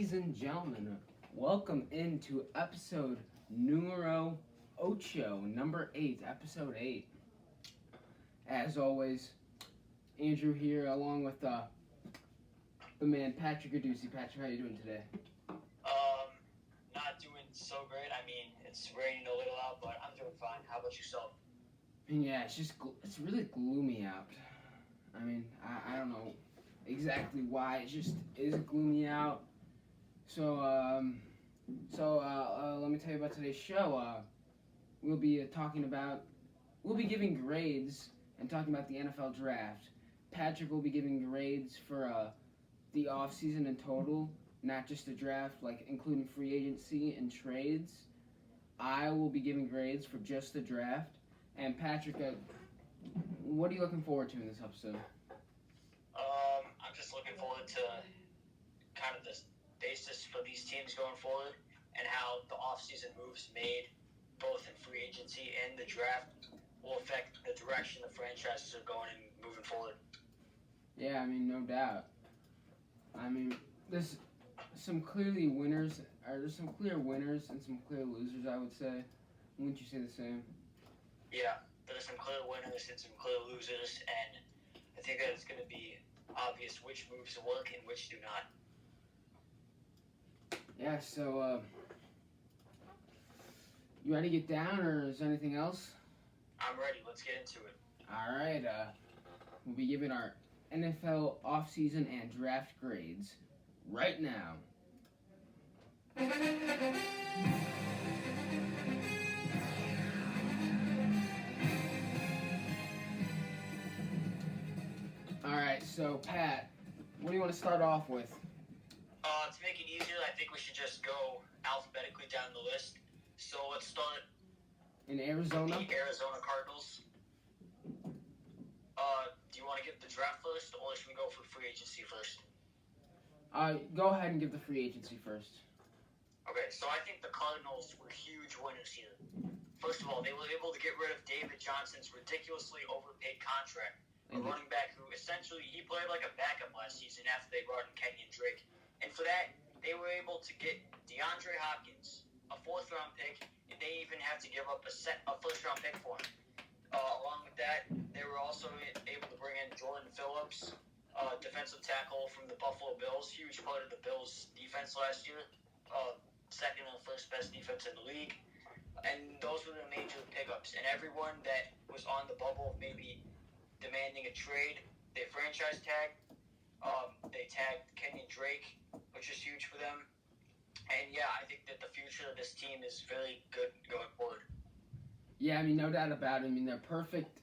Ladies and gentlemen, welcome into episode numero ocho, number 8, episode 8. As always, Andrew here along with the man Patrick Adducey. Patrick, how you doing today? Not doing so great. I mean, it's raining a little out, but I'm doing fine. How about yourself? And yeah, it's really gloomy out. I mean, I don't know exactly why. It just is gloomy out. So let me tell you about today's show. We'll be giving grades and talking about the NFL draft. Patrick will be giving grades for the offseason in total, not just the draft, like including free agency and trades. I will be giving grades for just the draft. And Patrick, what are you looking forward to in this episode? I'm just looking forward to kind of the basis for these teams going forward and how the offseason moves made both in free agency and the draft will affect the direction the franchises are going and moving forward. Yeah, I mean, no doubt. I mean, there's some clear winners and some clear losers, I would say. Wouldn't you say the same? Yeah, there's some clear winners and some clear losers, and I think that it's going to be obvious which moves work and which do not. Yeah, so, you ready to get down, or is there anything else? I'm ready. Let's get into it. All right, we'll be giving our NFL offseason and draft grades right now. All right, so Pat, what do you want to start off with? To make it easier, I think we should just go alphabetically down the list. So let's start in Arizona. The Arizona Cardinals. Do you want to give the draft first, or should we go for free agency first? Go ahead and give the free agency first. Okay, so I think the Cardinals were huge winners here. First of all, they were able to get rid of David Johnson's ridiculously overpaid contract. A running back who essentially, he played like a backup last season after they brought in Kenyon Drake. And for that, they were able to get DeAndre Hopkins, a 4th-round pick, and they even had to give up a 1st-round pick for him. Along with that, they were also able to bring in Jordan Phillips, defensive tackle from the Buffalo Bills, huge part of the Bills' defense last year, second and first best defense in the league. And those were the major pickups. And everyone that was on the bubble of maybe demanding a trade, they franchise tagged. They tagged Kenyon Drake, which is huge for them. And yeah, I think that the future of this team is very good going forward. Yeah, I mean, no doubt about it. I mean, they're perfect.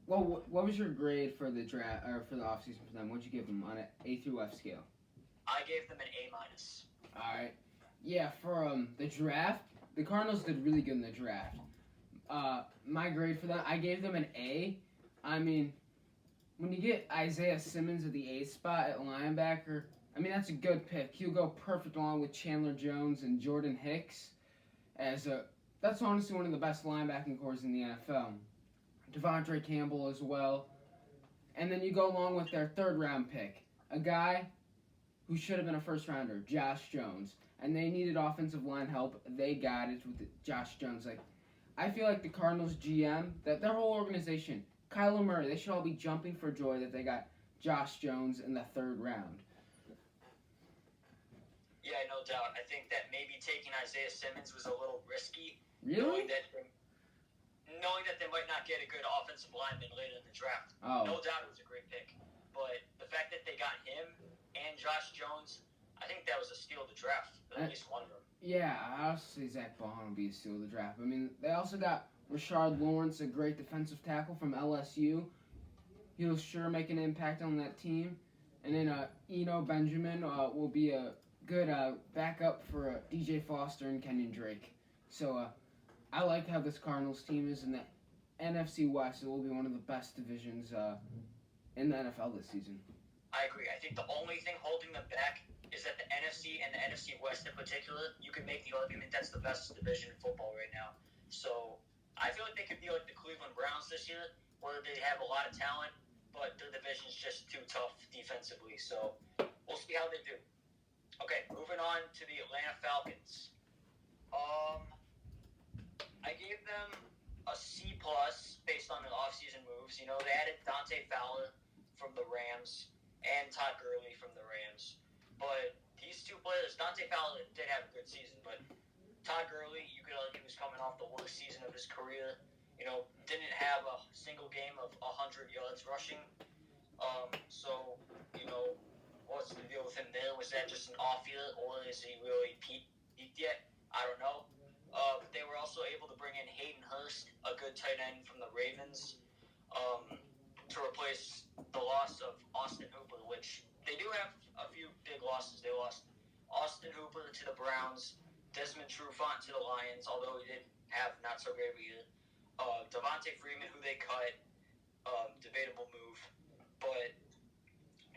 What was your grade for the draft or for the offseason for them? What'd you give them on an A through F scale? I gave them an A-. All right. Yeah, for the draft, the Cardinals did really good in the draft. My grade for that, I gave them an A. I mean, when you get Isaiah Simmons at the A spot at linebacker, I mean, that's a good pick. He'll go perfect along with Chandler Jones and Jordan Hicks. That's honestly one of the best linebacking cores in the NFL. Devontae Campbell as well. And then you go along with their 3rd-round pick, a guy who should have been a 1st-rounder, Josh Jones. And they needed offensive line help. They got it with Josh Jones. I feel like the Cardinals GM, that their whole organization, Kyler Murray, they should all be jumping for joy that they got Josh Jones in the 3rd round. Yeah, no doubt. I think that maybe taking Isaiah Simmons was a little risky. Really? Knowing that they might not get a good offensive lineman later in the draft. Oh. No doubt it was a great pick. But the fact that they got him and Josh Jones, I think that was a steal of the draft. At least one of them. Yeah, I also say Zach Baun will be a steal of the draft. I mean, they also got Rashard Lawrence, a great defensive tackle from LSU. He'll sure make an impact on that team. And then Eno Benjamin will be a good backup for DJ Foster and Kenyon Drake. So I like how this Cardinals team is in the NFC West. It will be one of the best divisions in the NFL this season. I agree. I think the only thing holding them back is that the NFC and the NFC West in particular, you can make the argument that's the best division in football right now. So I feel like they could be like the Cleveland Browns this year, where they have a lot of talent, but their division's just too tough defensively. So we'll see how they do. Okay, moving on to the Atlanta Falcons. I gave them a C plus based on the offseason moves. You know, they added Dante Fowler from the Rams and Todd Gurley from the Rams. But these two players, Dante Fowler did have a good season, but Todd Gurley, you could argue, was coming off the worst season of his career. You know, didn't have a single game of 100 yards rushing. So, you know, what's the deal with him there? Was that just an off year, or is he really peaked yet? I don't know. But they were also able to bring in Hayden Hurst, a good tight end from the Ravens, to replace the loss of Austin Hooper, which they do have a few big losses. They lost Austin Hooper to the Browns, Desmond Trufant to the Lions, although he did have not so great of a year. Devontae Freeman, who they cut, debatable move. But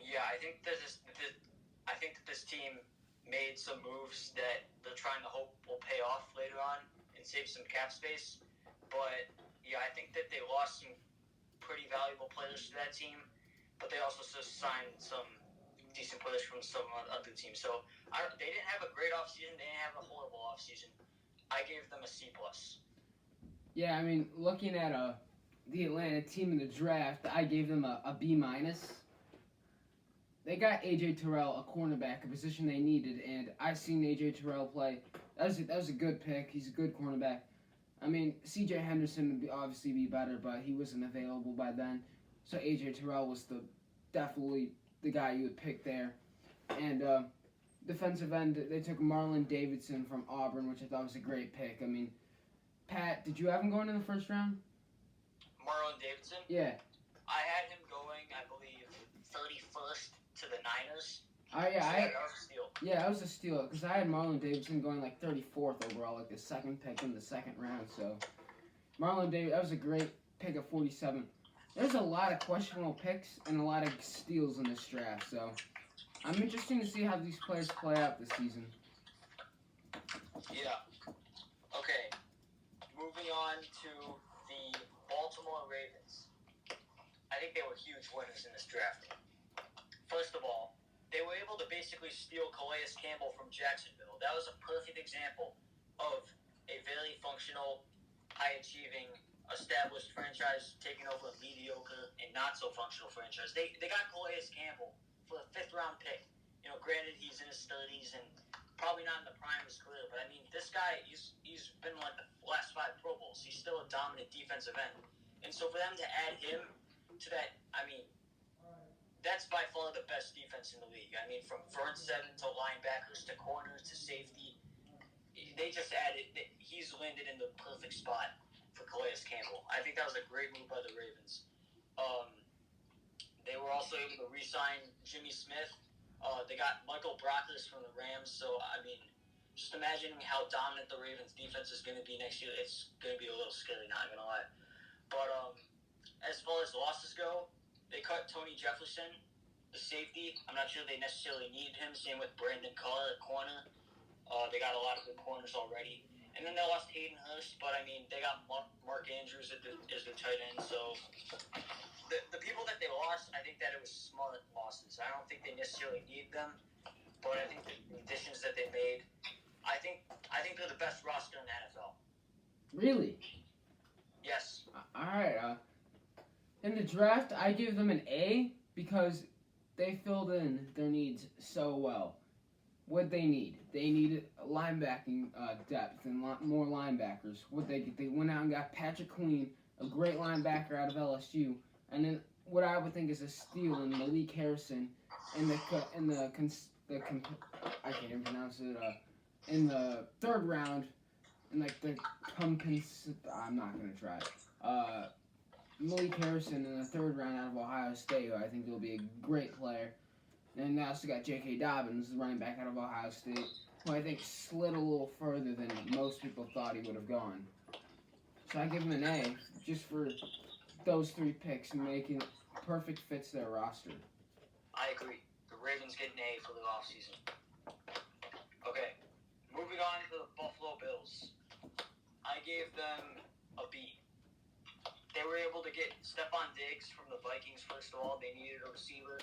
yeah, I think that this team made some moves that they're trying to hope will pay off later on and save some cap space. But yeah, I think that they lost some pretty valuable players to that team, but they also signed some decent players from some other teams. So they didn't have a great offseason. They didn't have a horrible offseason. I gave them a C plus. Yeah, I mean, looking at the Atlanta team in the draft, I gave them a B minus. They got A.J. Terrell, a cornerback, a position they needed, and I've seen A.J. Terrell play. That was a good pick. He's a good cornerback. I mean, C.J. Henderson would obviously be better, but he wasn't available by then. So A.J. Terrell was definitely the guy you would pick there. And defensive end, they took Marlon Davidson from Auburn, which I thought was a great pick. I mean, Pat, did you have him going in the first round? Marlon Davidson? Yeah. I had him going, I believe, 31st to the Niners. That was a steal. Yeah, that was a steal because I had Marlon Davidson going like 34th overall, like the second pick in the second round. So Marlon Davidson, that was a great pick at 47. There's a lot of questionable picks and a lot of steals in this draft. So I'm interested to see how these players play out this season. Yeah. Okay. Moving on to the Baltimore Ravens. I think they were huge winners in this draft. First of all, they were able to basically steal Calais Campbell from Jacksonville. That was a perfect example of a very functional, high-achieving, established franchise taking over a mediocre and not-so-functional franchise. They got Calais Campbell for a fifth-round pick. You know, granted, he's in his 30s and probably not in the prime of his career, but I mean, this guy, he's been like the last 5 Pro Bowls. He's still a dominant defensive end. And so for them to add him to that, I mean, that's by far the best defense in the league. I mean, from front seven to linebackers to corners to safety, they just added. He's landed in the perfect spot for Calais Campbell. I think that was a great move by the Ravens. They were also able to re-sign Jimmy Smith. They got Michael Brockers from the Rams. So I mean, just imagining how dominant the Ravens defense is going to be next year. It's going to be a little scary, not gonna lie. But as far as losses go, they cut Tony Jefferson, the safety. I'm not sure they necessarily needed him. Same with Brandon Carr at corner. They got a lot of good corners already. And then they lost Hayden Hurst, but I mean, they got Mark Andrews as their tight end. So the people that they lost, I think that it was smart losses. I don't think they necessarily need them, but I think the additions that they made, I think they're the best roster in the NFL. Really? Yes. All right. In the draft, I give them an A because they filled in their needs so well. What they need? They needed linebacking depth and more linebackers. They went out and got Patrick Queen, a great linebacker out of LSU, and then what I would think is a steal in Malik Harrison in the I can't even pronounce it. In the third round, in like the I'm not gonna try. Malik Harrison in the third round out of Ohio State, who I think will be a great player. And they also got J.K. Dobbins, the running back out of Ohio State, who I think slid a little further than most people thought he would have gone. So I give him an A, just for those 3 picks, making perfect fits their roster. I agree. The Ravens get an A for the offseason. Okay, moving on to the Buffalo Bills. I gave them a B. They were able to get Stephon Diggs from the Vikings, first of all. They needed a receiver.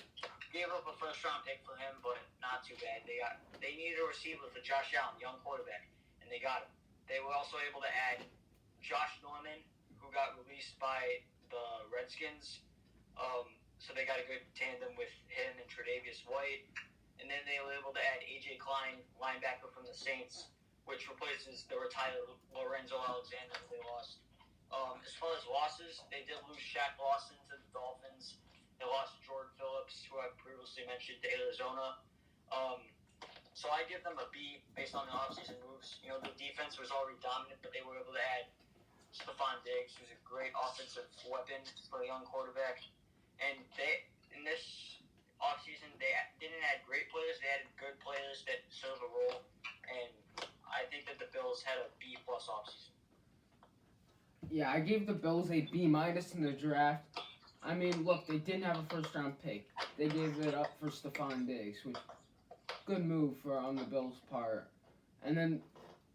Gave up a first-round pick for him, but not too bad. They needed a receiver for Josh Allen, young quarterback, and they got him. They were also able to add Josh Norman, who got released by the Redskins. So they got a good tandem with him and Tre'Davious White. And then they were able to add A.J. Klein, linebacker from the Saints, which replaces the retired Lorenzo Alexander who they lost. As far as losses, they did lose Shaq Lawson to the Dolphins. They lost Jordan Phillips, who I previously mentioned, to Arizona. So I give them a B based on the offseason moves. You know, the defense was already dominant, but they were able to add Stephon Diggs, who's a great offensive weapon for a young quarterback. And in this offseason, they didn't add great players. They added good players that serve a role. And I think that the Bills had a B+ offseason. Yeah, I gave the Bills a B- in the draft. I mean, look, they didn't have a first-round pick. They gave it up for Stephon Diggs, which good move on the Bills' part. And then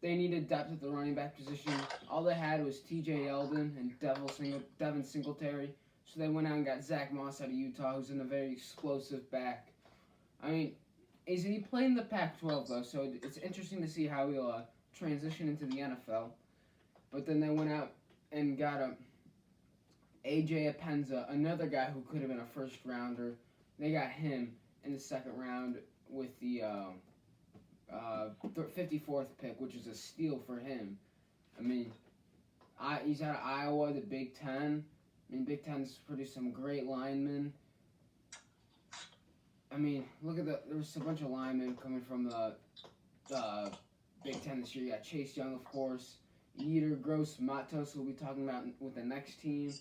they needed depth at the running back position. All they had was T.J. Yeldon and Devin Singletary. So they went out and got Zach Moss out of Utah, who's in a very explosive back. I mean, he played in the Pac-12, though, so it's interesting to see how he'll transition into the NFL. But then they went out and got A.J. Epenza, another guy who could have been a first-rounder. They got him in the second round with the 54th pick, which is a steal for him. I mean, he's out of Iowa, the Big Ten. I mean, Big Ten's produced some great linemen. I mean, look at there was a bunch of linemen coming from the Big Ten this year. You got Chase Young, of course. Yetur Gross-Matos, who we'll be talking about with the next team.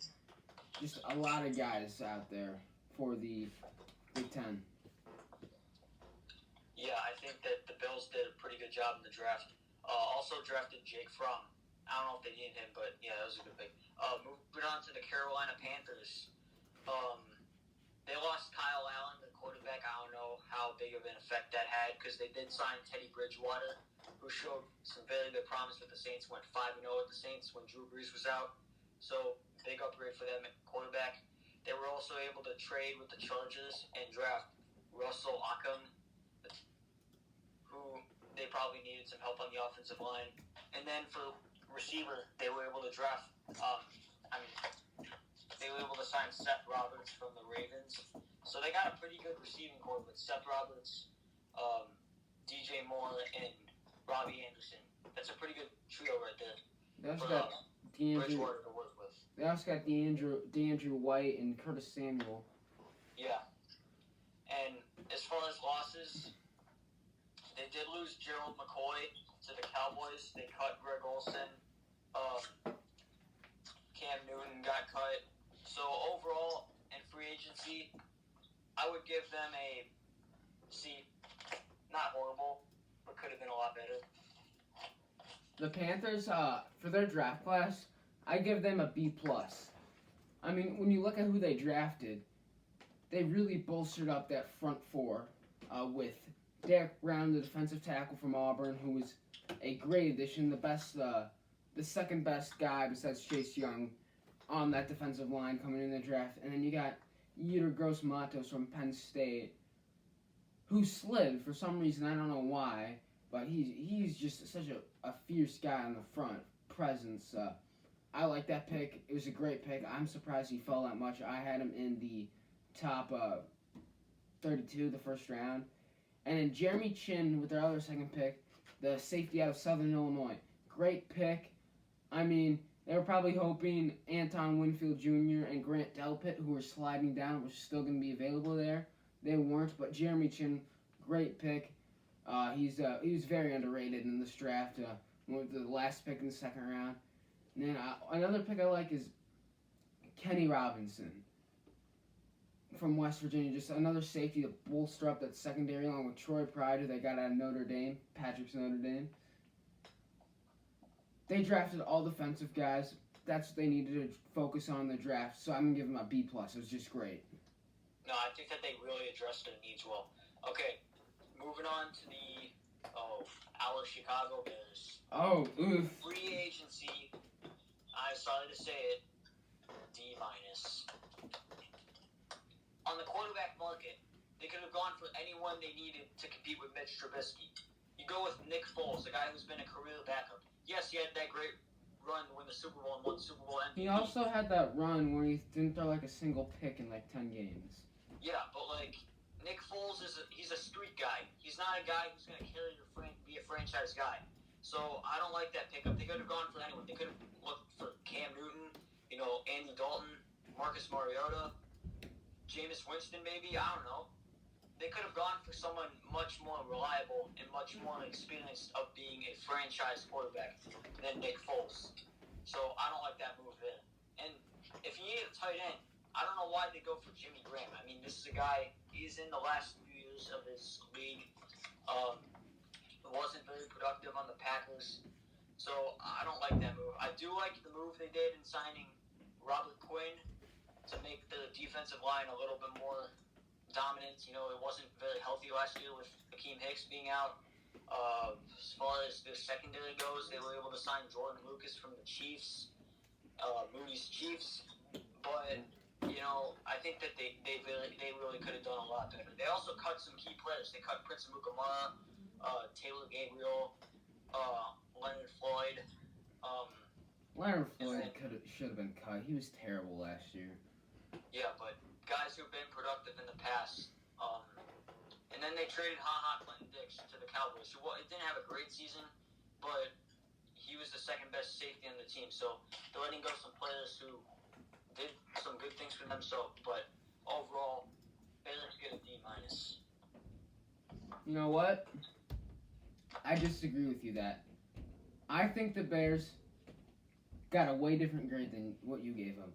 Just a lot of guys out there for the Big Ten. Yeah, I think that the Bills did a pretty good job in the draft. Also drafted Jake Fromm. I don't know if they needed him, but yeah, that was a good pick. Moving on to the Carolina Panthers. They lost Kyle Allen, the quarterback. I don't know how big of an effect that had because they did sign Teddy Bridgewater, who showed some very good promise with the Saints. Went 5-0 with the Saints when Drew Brees was out. So big upgrade for them at quarterback. They were also able to trade with the Chargers and draft Russell Ockham, who they probably needed some help on the offensive line. And then for receiver, they were able to draft. They were able to sign Seth Roberts from the Ravens. So they got a pretty good receiving core with Seth Roberts, DJ Moore, and Robbie Anderson. That's a pretty good trio right there. They also got Bridgewater to work with. They also got DeAndrew White and Curtis Samuel. Yeah. And as far as losses, they did lose Gerald McCoy to the Cowboys. They cut Greg Olsen. Cam Newton got cut. So overall, in free agency, I would give them a C. Not horrible, but could have been a lot better. The Panthers, for their draft class, I give them a B+. I mean, when you look at who they drafted, they really bolstered up that front four with Derek Brown, the defensive tackle from Auburn, who was a great addition, the second best guy besides Chase Young on that defensive line coming in the draft. And then you got Yetur Gross-Matos from Penn State, who slid for some reason, I don't know why, but he's just such a fierce guy on the front presence. I like that pick. It was a great pick. I'm surprised he fell that much. I had him in the top 32, the first round. And then Jeremy Chin with their other second pick, the safety out of Southern Illinois. Great pick. I mean, they were probably hoping Anton Winfield Jr. and Grant Delpit, who were sliding down, were still going to be available there. They weren't, but Jeremy Chin, great pick. He was very underrated in this draft. Went with the last pick in the second round. And then another pick I like is Kenny Robinson from West Virginia. Just another safety to bolster up that secondary along with Troy Pride, who they got out of Notre Dame, Patrick's Notre Dame. They drafted all defensive guys. That's what they needed to focus on in the draft. So I'm going to give them a B+. It was just great. No, I think that they really addressed their needs well. Okay, moving on to our Chicago Bears. Oh, oof. Free agency, I'm sorry to say it, D-. On the quarterback market, They could have gone for anyone they needed to compete with Mitch Trubisky. You go with Nick Foles, a guy who's been a career backup. Yes, he had that great run to win the Super Bowl and won Super Bowl MVP. He also had that run where he didn't throw like a single pick in like 10 games. Yeah, but like Nick Foles he's a street guy. He's not a guy who's going to be a franchise guy. So I don't like that pickup. They could have gone for anyone. They could have looked for Cam Newton, Andy Dalton, Marcus Mariota, Jameis Winston maybe. I don't know. They could have gone for someone much more reliable and much more experienced of being a franchise quarterback than Nick Foles. So I don't like that move there. And if you need a tight end, I don't know why they go for Jimmy Graham. I mean, this is a guy, he's in the last few years of his league. Wasn't very productive on the Packers. So I don't like that move. I do like the move they did in signing Robert Quinn to make the defensive line a little bit more dominant. It wasn't very healthy last year with Akeem Hicks being out. As far as their secondary goes, they were able to sign Jordan Lucas from the Chiefs, Moody's Chiefs. But I think that they really could have done a lot better. They also cut some key players. They cut Prince Amukamara, Taylor Gabriel, Leonard Floyd. Leonard Floyd should have been cut. He was terrible last year. Yeah, but guys who've been productive in the past. And then they traded Clinton Dix to the Cowboys, who didn't have a great season, but he was the second best safety on the team. So they're letting go some players who did some good things for them. But overall, Bears get a D-. You know what? I disagree with you that. I think the Bears got a way different grade than what you gave them.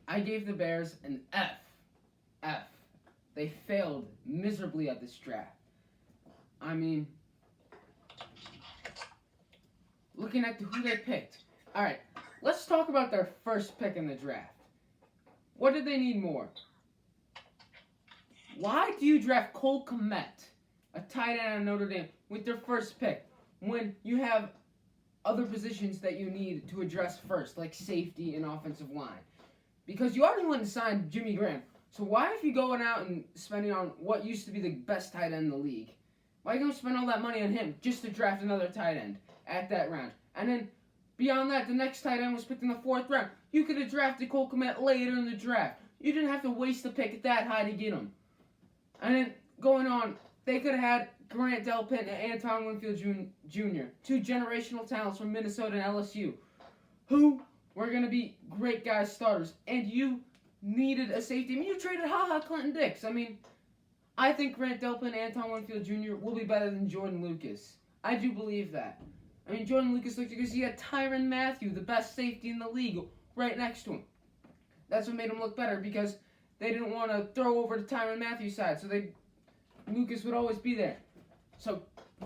I gave the Bears an F. F. They failed miserably at this draft. I mean, looking at who they picked. All right, let's talk about their first pick in the draft. What did they need more? Why do you draft Cole Kmet, a tight end at Notre Dame, with their first pick when you have other positions that you need to address first, like safety and offensive line? Because you already went and signed Jimmy Graham. So why, if you're going out and spending on what used to be the best tight end in the league, why are you going to spend all that money on him just to draft another tight end at that round? And then beyond that, the next tight end was picked in the 4th round. You could have drafted Cole Kmet later in the draft. You didn't have to waste a pick that high to get him. And then going on, they could have had Grant Delpit and Anton Winfield Jr., 2 generational talents from Minnesota and LSU, who were going to be great guys starters. And you needed a safety. I mean, you traded Clinton Dix. I mean, I think Grant Delpit and Anton Winfield Jr. will be better than Jordan Lucas. I do believe that. I mean, Jordan Lucas looked because he had Tyrann Mathieu, the best safety in the league, right next to him. That's what made him look better, because they didn't want to throw over to Tyrann Mathieu's side, so Lucas would always be there. So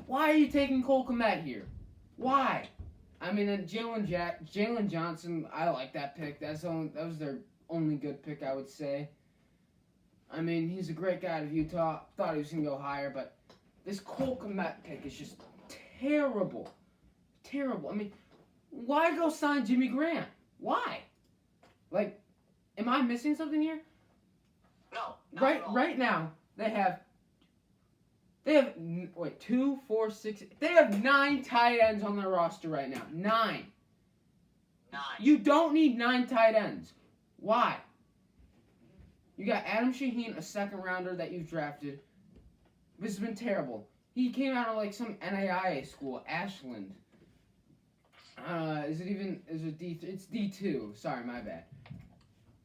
why are you taking Cole Kmet here? Why? I mean, and Jalen Johnson, I like that pick. That was their only good pick, I would say. I mean, he's a great guy out of Utah. Thought he was going to go higher, but this Cole Kmet pick is just terrible. Terrible. I mean, why go sign Jimmy Graham? Why? Like, am I missing something here? No. Right now, they have 2, 4, 6. They have 9 tight ends on their roster right now. 9. You don't need 9 tight ends. Why? You got Adam Shaheen, a 2nd rounder that you've drafted. This has been terrible. He came out of like some NAIA school, Ashland. Is it D3? It's D2. Sorry, my bad.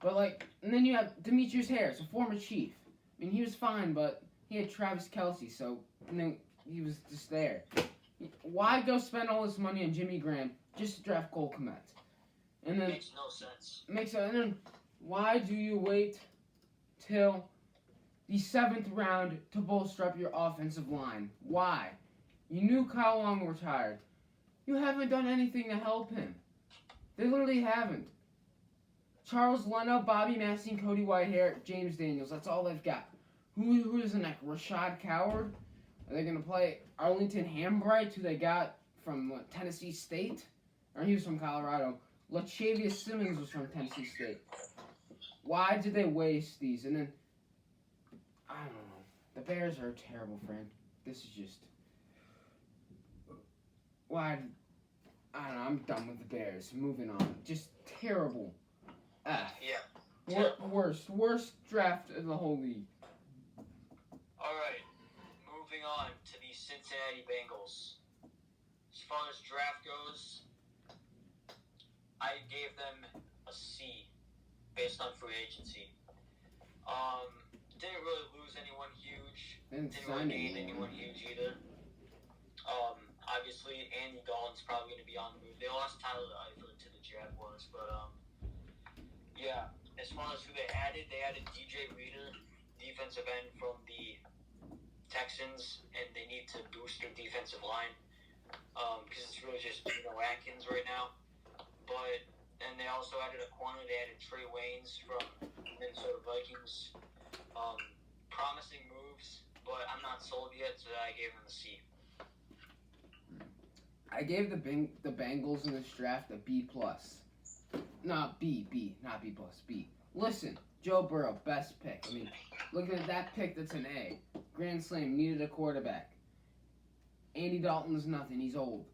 But and then you have Demetrius Harris, a former Chief. I mean, he was fine, but he had Travis Kelce, so he was just there. Why go spend all this money on Jimmy Graham just to draft Cole Kmet? And then makes no sense. And then why do you wait till the 7th round to bolster up your offensive line? Why? You knew Kyle Long retired. You haven't done anything to help him. They literally haven't. Charles Leno, Bobby Massey, Cody Whitehair, James Daniels. That's all they've got. Who is the next? Rashad Coward? Are they going to play Arlington Hambright, who they got from Tennessee State? Or he was from Colorado. Latavius Simmons was from Tennessee State. Why did they waste these? And then, I don't know. The Bears are a terrible friend. This is just why. I don't know. I'm done with the Bears. Moving on. Just terrible. F. Yeah. Worst draft in the whole league. All right. Moving on to the Cincinnati Bengals. As far as draft goes, I gave them a C based on free agency. Didn't really lose anyone huge. Didn't really gain anyone huge either. Obviously, Andy Dalton's probably going to be on the move. They lost Tyler Eifert to the Jaguars, but yeah. As far as who they added DJ Reader, defensive end from the Texans, and they need to boost their defensive line because it's really just Atkins right now. And they also added a corner. They added Trey Waynes from Minnesota Vikings. Promising moves, but I'm not sold yet, so I gave them a C. I gave the Bengals in this draft a B+. Not B, not B+, B. Listen, Joe Burrow, best pick. I mean, looking at that pick, that's an A. Grand Slam, needed a quarterback. Andy Dalton's nothing, he's old.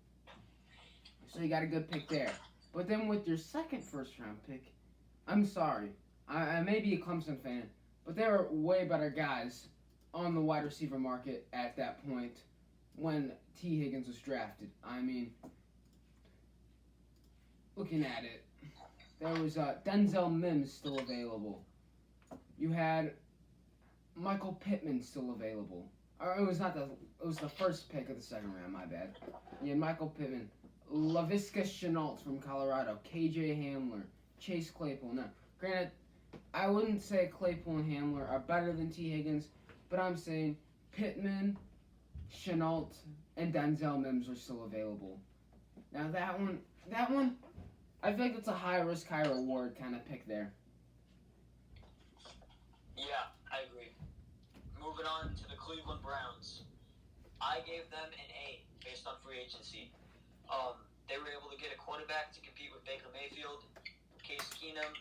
So you got a good pick there. But then with your second first-round pick, I'm sorry. I may be a Clemson fan, but there are way better guys on the wide receiver market at that point when T. Higgins was drafted. I mean, looking at it, there was Denzel Mims still available. You had Michael Pittman still available. Or it was the first pick of the second round, my bad. You had Michael Pittman, Laviska Shenault from Colorado, KJ Hamler, Chase Claypool. Now, granted, I wouldn't say Claypool and Hamler are better than T. Higgins, but I'm saying Pittman, Shenault, and Denzel Mims are still available. Now that one, I feel like it's a high risk, high reward kind of pick there. Yeah, I agree. Moving on to the Cleveland Browns. I gave them an A based on free agency. They were able to get a quarterback to compete with Baker Mayfield, Case Keenum.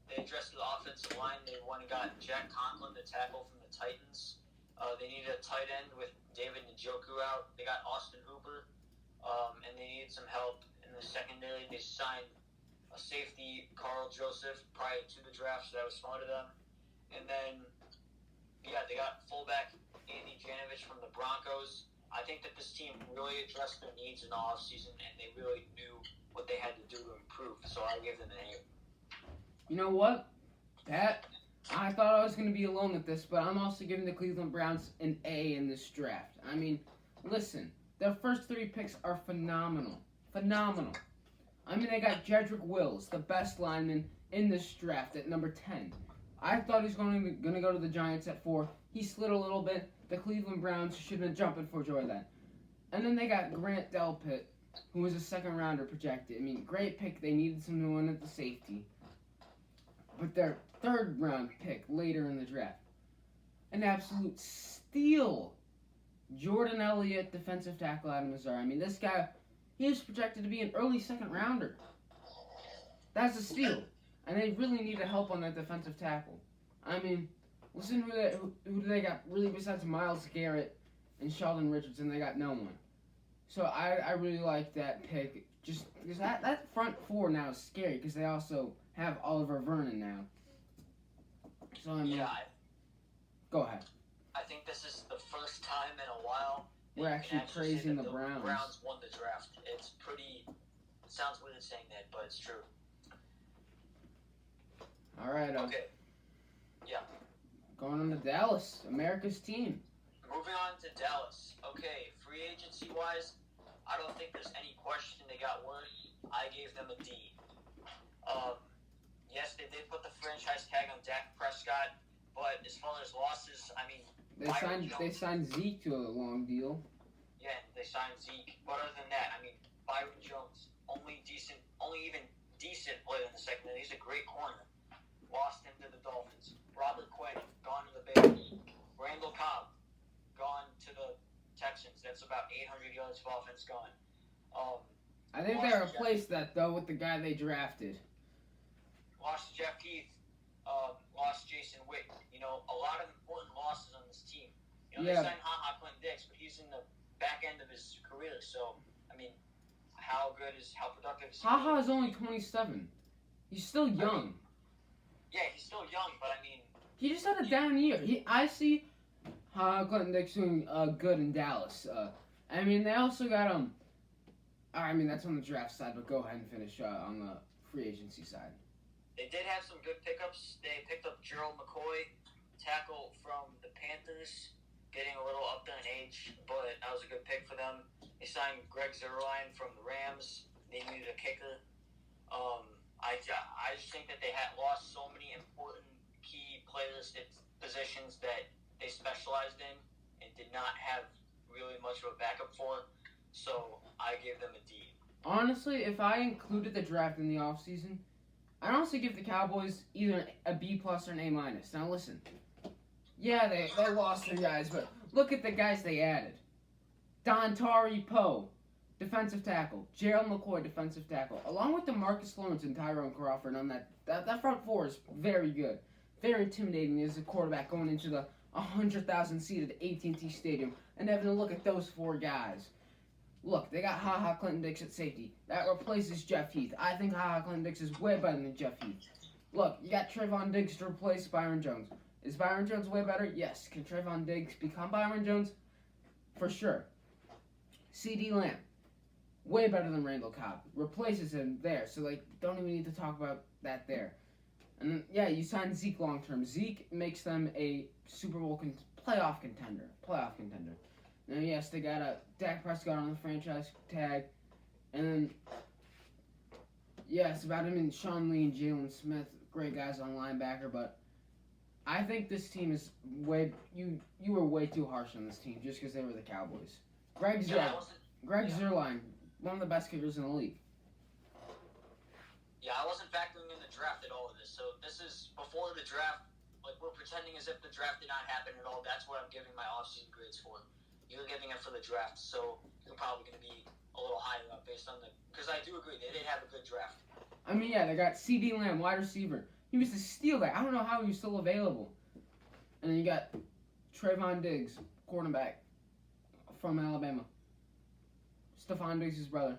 They addressed the offensive line. They went and got Jack Conklin, the tackle from the Titans. They needed a tight end with David Njoku out. They got Austin Hooper, and they needed some help in the secondary. They signed a safety, Carl Joseph, prior to the draft, so that was smart of them. And then, yeah, they got fullback Andy Janovich from the Broncos. I think that this team really addressed their needs in the offseason, and they really knew what they had to do to improve. So I gave them an A. You know what? I thought I was going to be alone with this, but I'm also giving the Cleveland Browns an A in this draft. I mean, listen, their first three picks are phenomenal. Phenomenal. I mean, they got Jedrick Wills, the best lineman in this draft at number 10. I thought he was going to go to the Giants at 4. He slid a little bit. The Cleveland Browns should have been jumping for joy then. And then they got Grant Delpit, who was a second-rounder projected. I mean, great pick. They needed someone at the safety. But their third-round pick later in the draft, an absolute steal. Jordan Elliott, defensive tackle out of Missouri. I mean, this guy, he was projected to be an early second-rounder. That's a steal. And they really needed help on that defensive tackle. I mean, listen who they got really besides Myles Garrett and Sheldon Richardson. They got no one. So I really like that pick. Just because that front four now is scary because they also have Oliver Vernon now. So I mean, go ahead. I think this is the first time in a while we're actually praising the Browns. The Browns won the draft. It's pretty. It sounds weird saying that, but it's true. All right. Okay. Yeah. Going on to Dallas, America's team. Moving on to Dallas. Okay, free agency wise, I don't think there's any question they got worse. I gave them a D. Yes, they did put the franchise tag on Dak Prescott, but as far as losses, I mean, they signed Zeke to a long deal. Yeah, they signed Zeke. But other than that, I mean, Byron Jones, only even decent player in the secondary. He's a great corner. Lost him to the Dolphins. Robert Quinn, gone to the Bears. Randall Cobb, gone to the Texans. That's about 800 yards of offense gone. I think they replaced that, though, with the guy they drafted. Lost Jeff Heath. lost Jason Witt. You know, a lot of important losses on this team. You know, Yeah. they signed HaHa Clinton Dix, but he's in the back end of his career. So, I mean, how productive is he? HaHa is only 27. He's still young. Yeah, he's still young, but I mean, he just had a down year. I see Clinton Dix doing good in Dallas. I mean, they also got I mean, that's on the draft side, but go ahead and finish on the free agency side. They did have some good pickups. They picked up Gerald McCoy, tackle from the Panthers, getting a little up there in age, but that was a good pick for them. They signed Greg Zuerlein from the Rams. They needed a kicker. I just think that they had lost so many important key players at positions that they specialized in and did not have really much of a backup for. So I gave them a D. Honestly, if I included the draft in the offseason, I'd honestly give the Cowboys either a B plus or an A minus. Now listen, yeah, they lost their guys, but look at the guys they added. Dontari Poe, defensive tackle. Gerald McCoy, defensive tackle. Along with DeMarcus Lawrence and Tyrone Crawford on that front four is very good. Very intimidating as a quarterback going into the 100,000 seated AT&T Stadium and having to look at those four guys. Look, they got HaHa Clinton Dix at safety. That replaces Jeff Heath. I think HaHa Clinton Dix is way better than Jeff Heath. Look, you got Trayvon Diggs to replace Byron Jones. Is Byron Jones way better? Yes. Can Trayvon Diggs become Byron Jones? For sure. CD Lamb, way better than Randall Cobb. Replaces him there. So, don't even need to talk about that there. And then, yeah, you sign Zeke long term. Zeke makes them a Super Bowl playoff contender. Now, yes, they got Dak Prescott on the franchise tag. And then, yes, about him and Sean Lee and Jalen Smith, great guys on linebacker. But I think this team is you were way too harsh on this team just because they were the Cowboys. Greg Zuerlein, one of the best kickers in the league. Yeah, I wasn't factoring in the draft at all of this. So this is before the draft. Like, we're pretending as if the draft did not happen at all. That's what I'm giving my offseason grades for. You're giving it for the draft, so you're probably going to be a little higher up based on because I do agree, they did have a good draft. I mean, yeah, they got CD Lamb, wide receiver. He was a steal guy. I don't know how he was still available. And then you got Trayvon Diggs, cornerback from Alabama. Stephon Diggs' brother.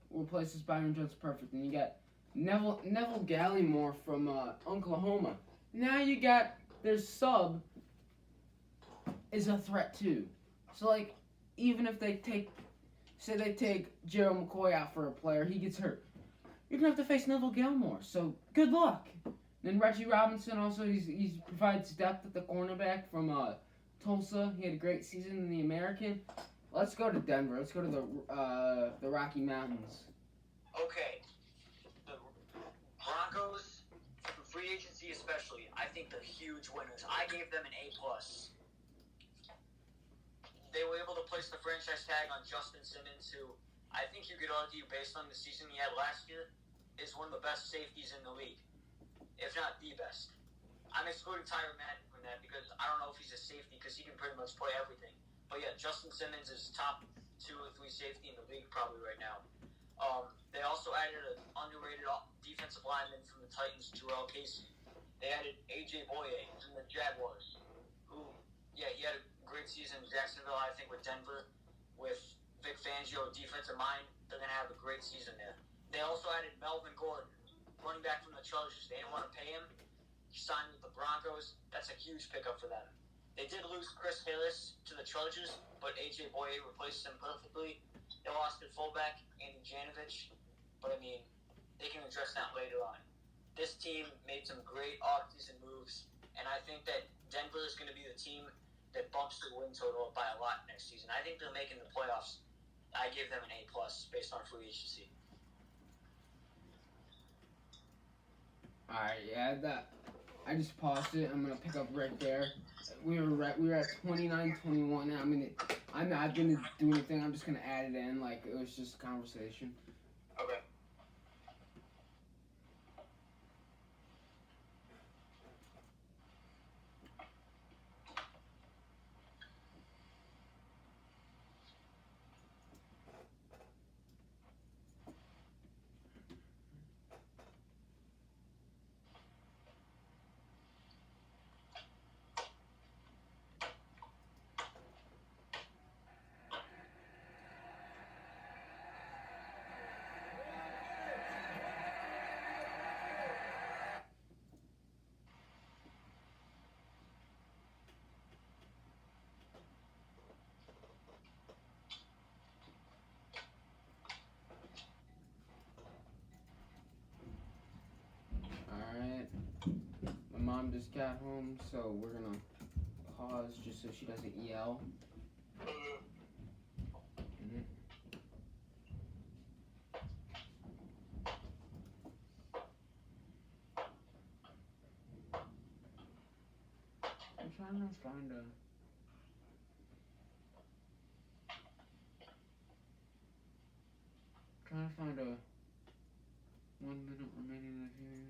Replaces Byron Jones perfect. And you got Neville Gallimore from Oklahoma. Now you got their sub is a threat too. So, even if they take Gerald McCoy out for a player, he gets hurt. You're going to have to face Neville Gallimore. So, good luck. Then Reggie Robinson also, he provides depth at the cornerback from Tulsa. He had a great season in the American. Let's go to Denver. Let's go to the Rocky Mountains. Okay. The Broncos, for free agency especially, I think they're huge winners. I gave them an A+. They were able to place the franchise tag on Justin Simmons, who I think you could argue, based on the season he had last year, is one of the best safeties in the league, if not the best. I'm excluding Tyron Matthew from that because I don't know if he's a safety because he can pretty much play everything. But yeah, Justin Simmons is top 2 or 3 safety in the league probably right now. They also added an underrated defensive lineman from the Titans, Jarrell Casey. They added A.J. Boye from the Jaguars, who, yeah, he had a great season in Jacksonville, I think, with Denver. With Vic Fangio, defensive mind, they're going to have a great season there. They also added Melvin Gordon, running back from the Chargers. They didn't want to pay him. He signed with the Broncos. That's a huge pickup for them. They did lose Chris Harris to the Chargers, but A.J. Boye replaced him perfectly. They lost their fullback, Andy Janovich, but, I mean, they can address that later on. This team made some great offseason moves, and I think that Denver is going to be the team that bumps the win total up by a lot next season. I think they're making the playoffs. I give them an A+ based on free agency. Alright, yeah, I just paused it. I'm gonna pick up right there. We were at 29-21 now. I'm not gonna do anything. I'm just gonna add it in like it was just a conversation. Okay. mom just got home, so we're gonna pause just so she doesn't yell. Mhm. I'm trying to find a. Trying to find a 1 minute remaining in the period.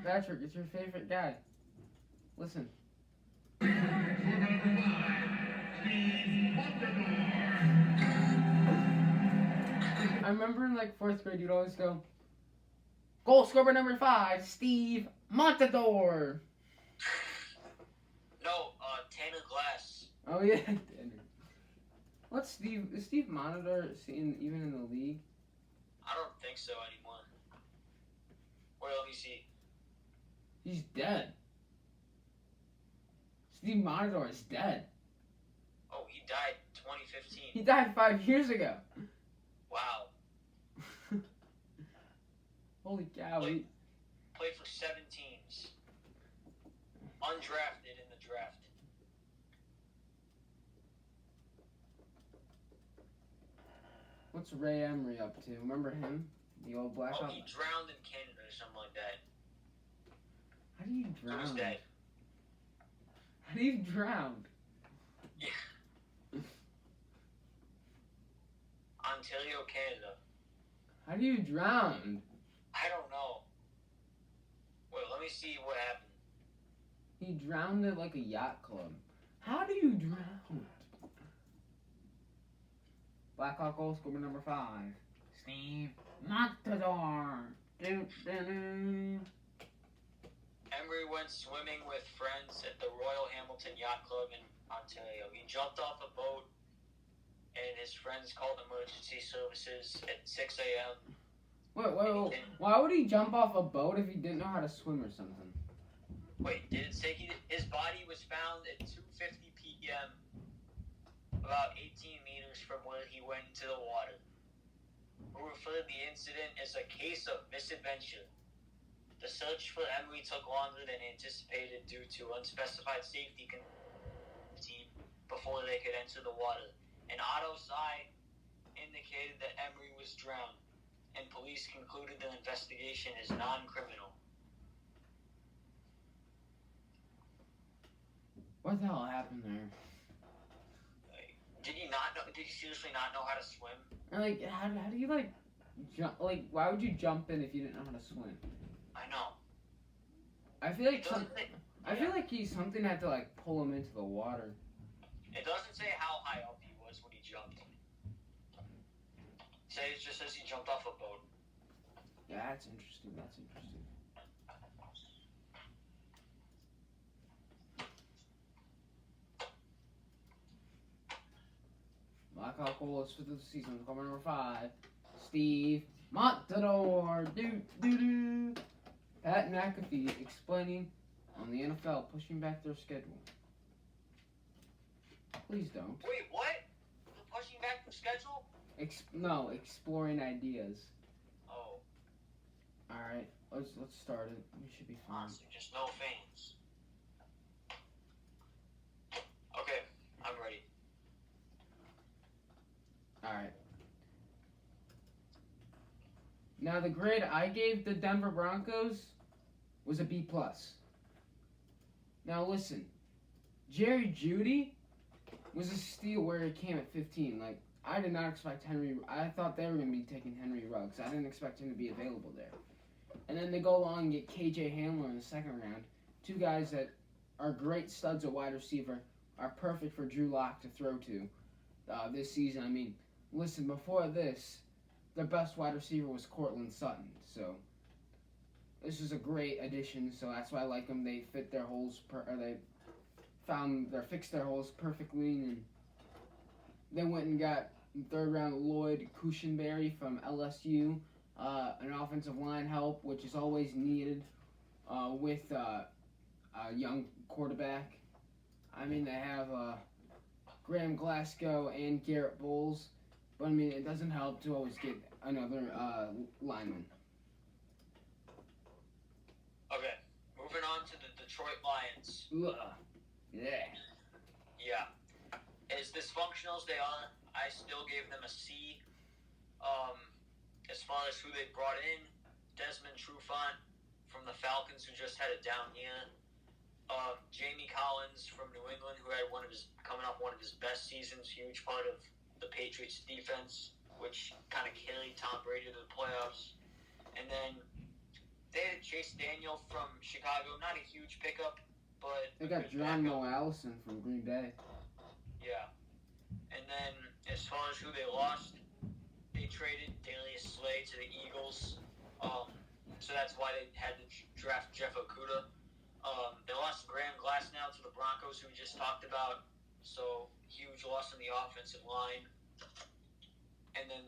Patrick, it's your favorite guy. Listen. I remember in like 4th grade, you'd always go, goal scorer number 5, Steve Montador. No, Tanner Glass. Oh yeah. What's Steve? Is Steve Montador even in the league? I don't think so anymore. Wait, let me see. He's dead. Steve Montador is dead. Oh, he died 2015. He died 5 years ago. Wow. Holy cow. Played for 7 teams. Undrafted in the draft. What's Ray Emery up to? Remember him? The old black Oh, Ops? he drowned in Canada or something like that. How do you He was drown? dead. How do you drown? Yeah. Ontario, Canada. How do you drown? I don't know. Wait, let me see what happened. He drowned at like a yacht club. How do you drown? Blackhawk goal scorer number 5, Steve Montador. Emery went swimming with friends at the Royal Hamilton Yacht Club in Ontario. He jumped off a boat, and his friends called emergency services at 6 a.m. Wait. Why would he jump off a boat if he didn't know how to swim or something? Wait, did it say his body was found at 2:50 p.m., about 18 meters from where he went into the water? Who referred the incident as a case of misadventure. The search for Emery took longer than anticipated due to unspecified safety team before they could enter the water. An autopsy indicated that Emery was drowned, and police concluded the investigation is non-criminal. What the hell happened there? Did he not know? Did he seriously not know how to swim? And like, how do you like jump? Like, why would you jump in if you didn't know how to swim? I know. I feel like something had to like pull him into the water. It doesn't say how high up he was when he jumped. It just says he jumped off a boat. Yeah, that's interesting. Blackhawk goals for the season. Cover number 5, Steve Montador. Pat McAfee explaining on the NFL pushing back their schedule. Please don't. Wait, what? They're pushing back the schedule? No, exploring ideas. Oh. Alright, let's start it. We should be fine. Honestly, just no fans. Okay, I'm ready. Alright. Now the grade I gave the Denver Broncos was a B+. Now listen, Jerry Jeudy was a steal where it came at 15. Like, I did not expect I thought they were going to be taking Henry Ruggs. I didn't expect him to be available there. And then they go along and get KJ Hamler in the 2nd round. 2 guys that are great studs at wide receiver, are perfect for Drew Lock to throw to this season. I mean, listen, before this, their best wide receiver was Cortland Sutton. So this is a great addition. So that's why I like them. They fit their holes, fixed their holes perfectly, and they went and got 3rd round Lloyd Cushenberry from LSU, an offensive line help, which is always needed. with a young quarterback. I mean, they have Graham Glasgow and Garrett Bowles, but I mean, it doesn't help to always get another lineman. Okay, moving on to the Detroit Lions. Ugh. Yeah. Yeah. As dysfunctional as they are, I still gave them a C. As far as who they brought in, Desmond Trufant from the Falcons, who just had a down year. Jamie Collins from New England, who had coming off one of his best seasons, huge part of the Patriots defense, which kind of carried Tom Brady to the playoffs. And then they had Chase Daniel from Chicago, not a huge pickup, but They got Geronimo Allison from Green Bay. Yeah. And then as far as who they lost, they traded Darius Slay to the Eagles. So that's why they had to draft Jeff Okudah. They lost Graham Glasgow to the Broncos, who we just talked about. So huge loss in the offensive line. And then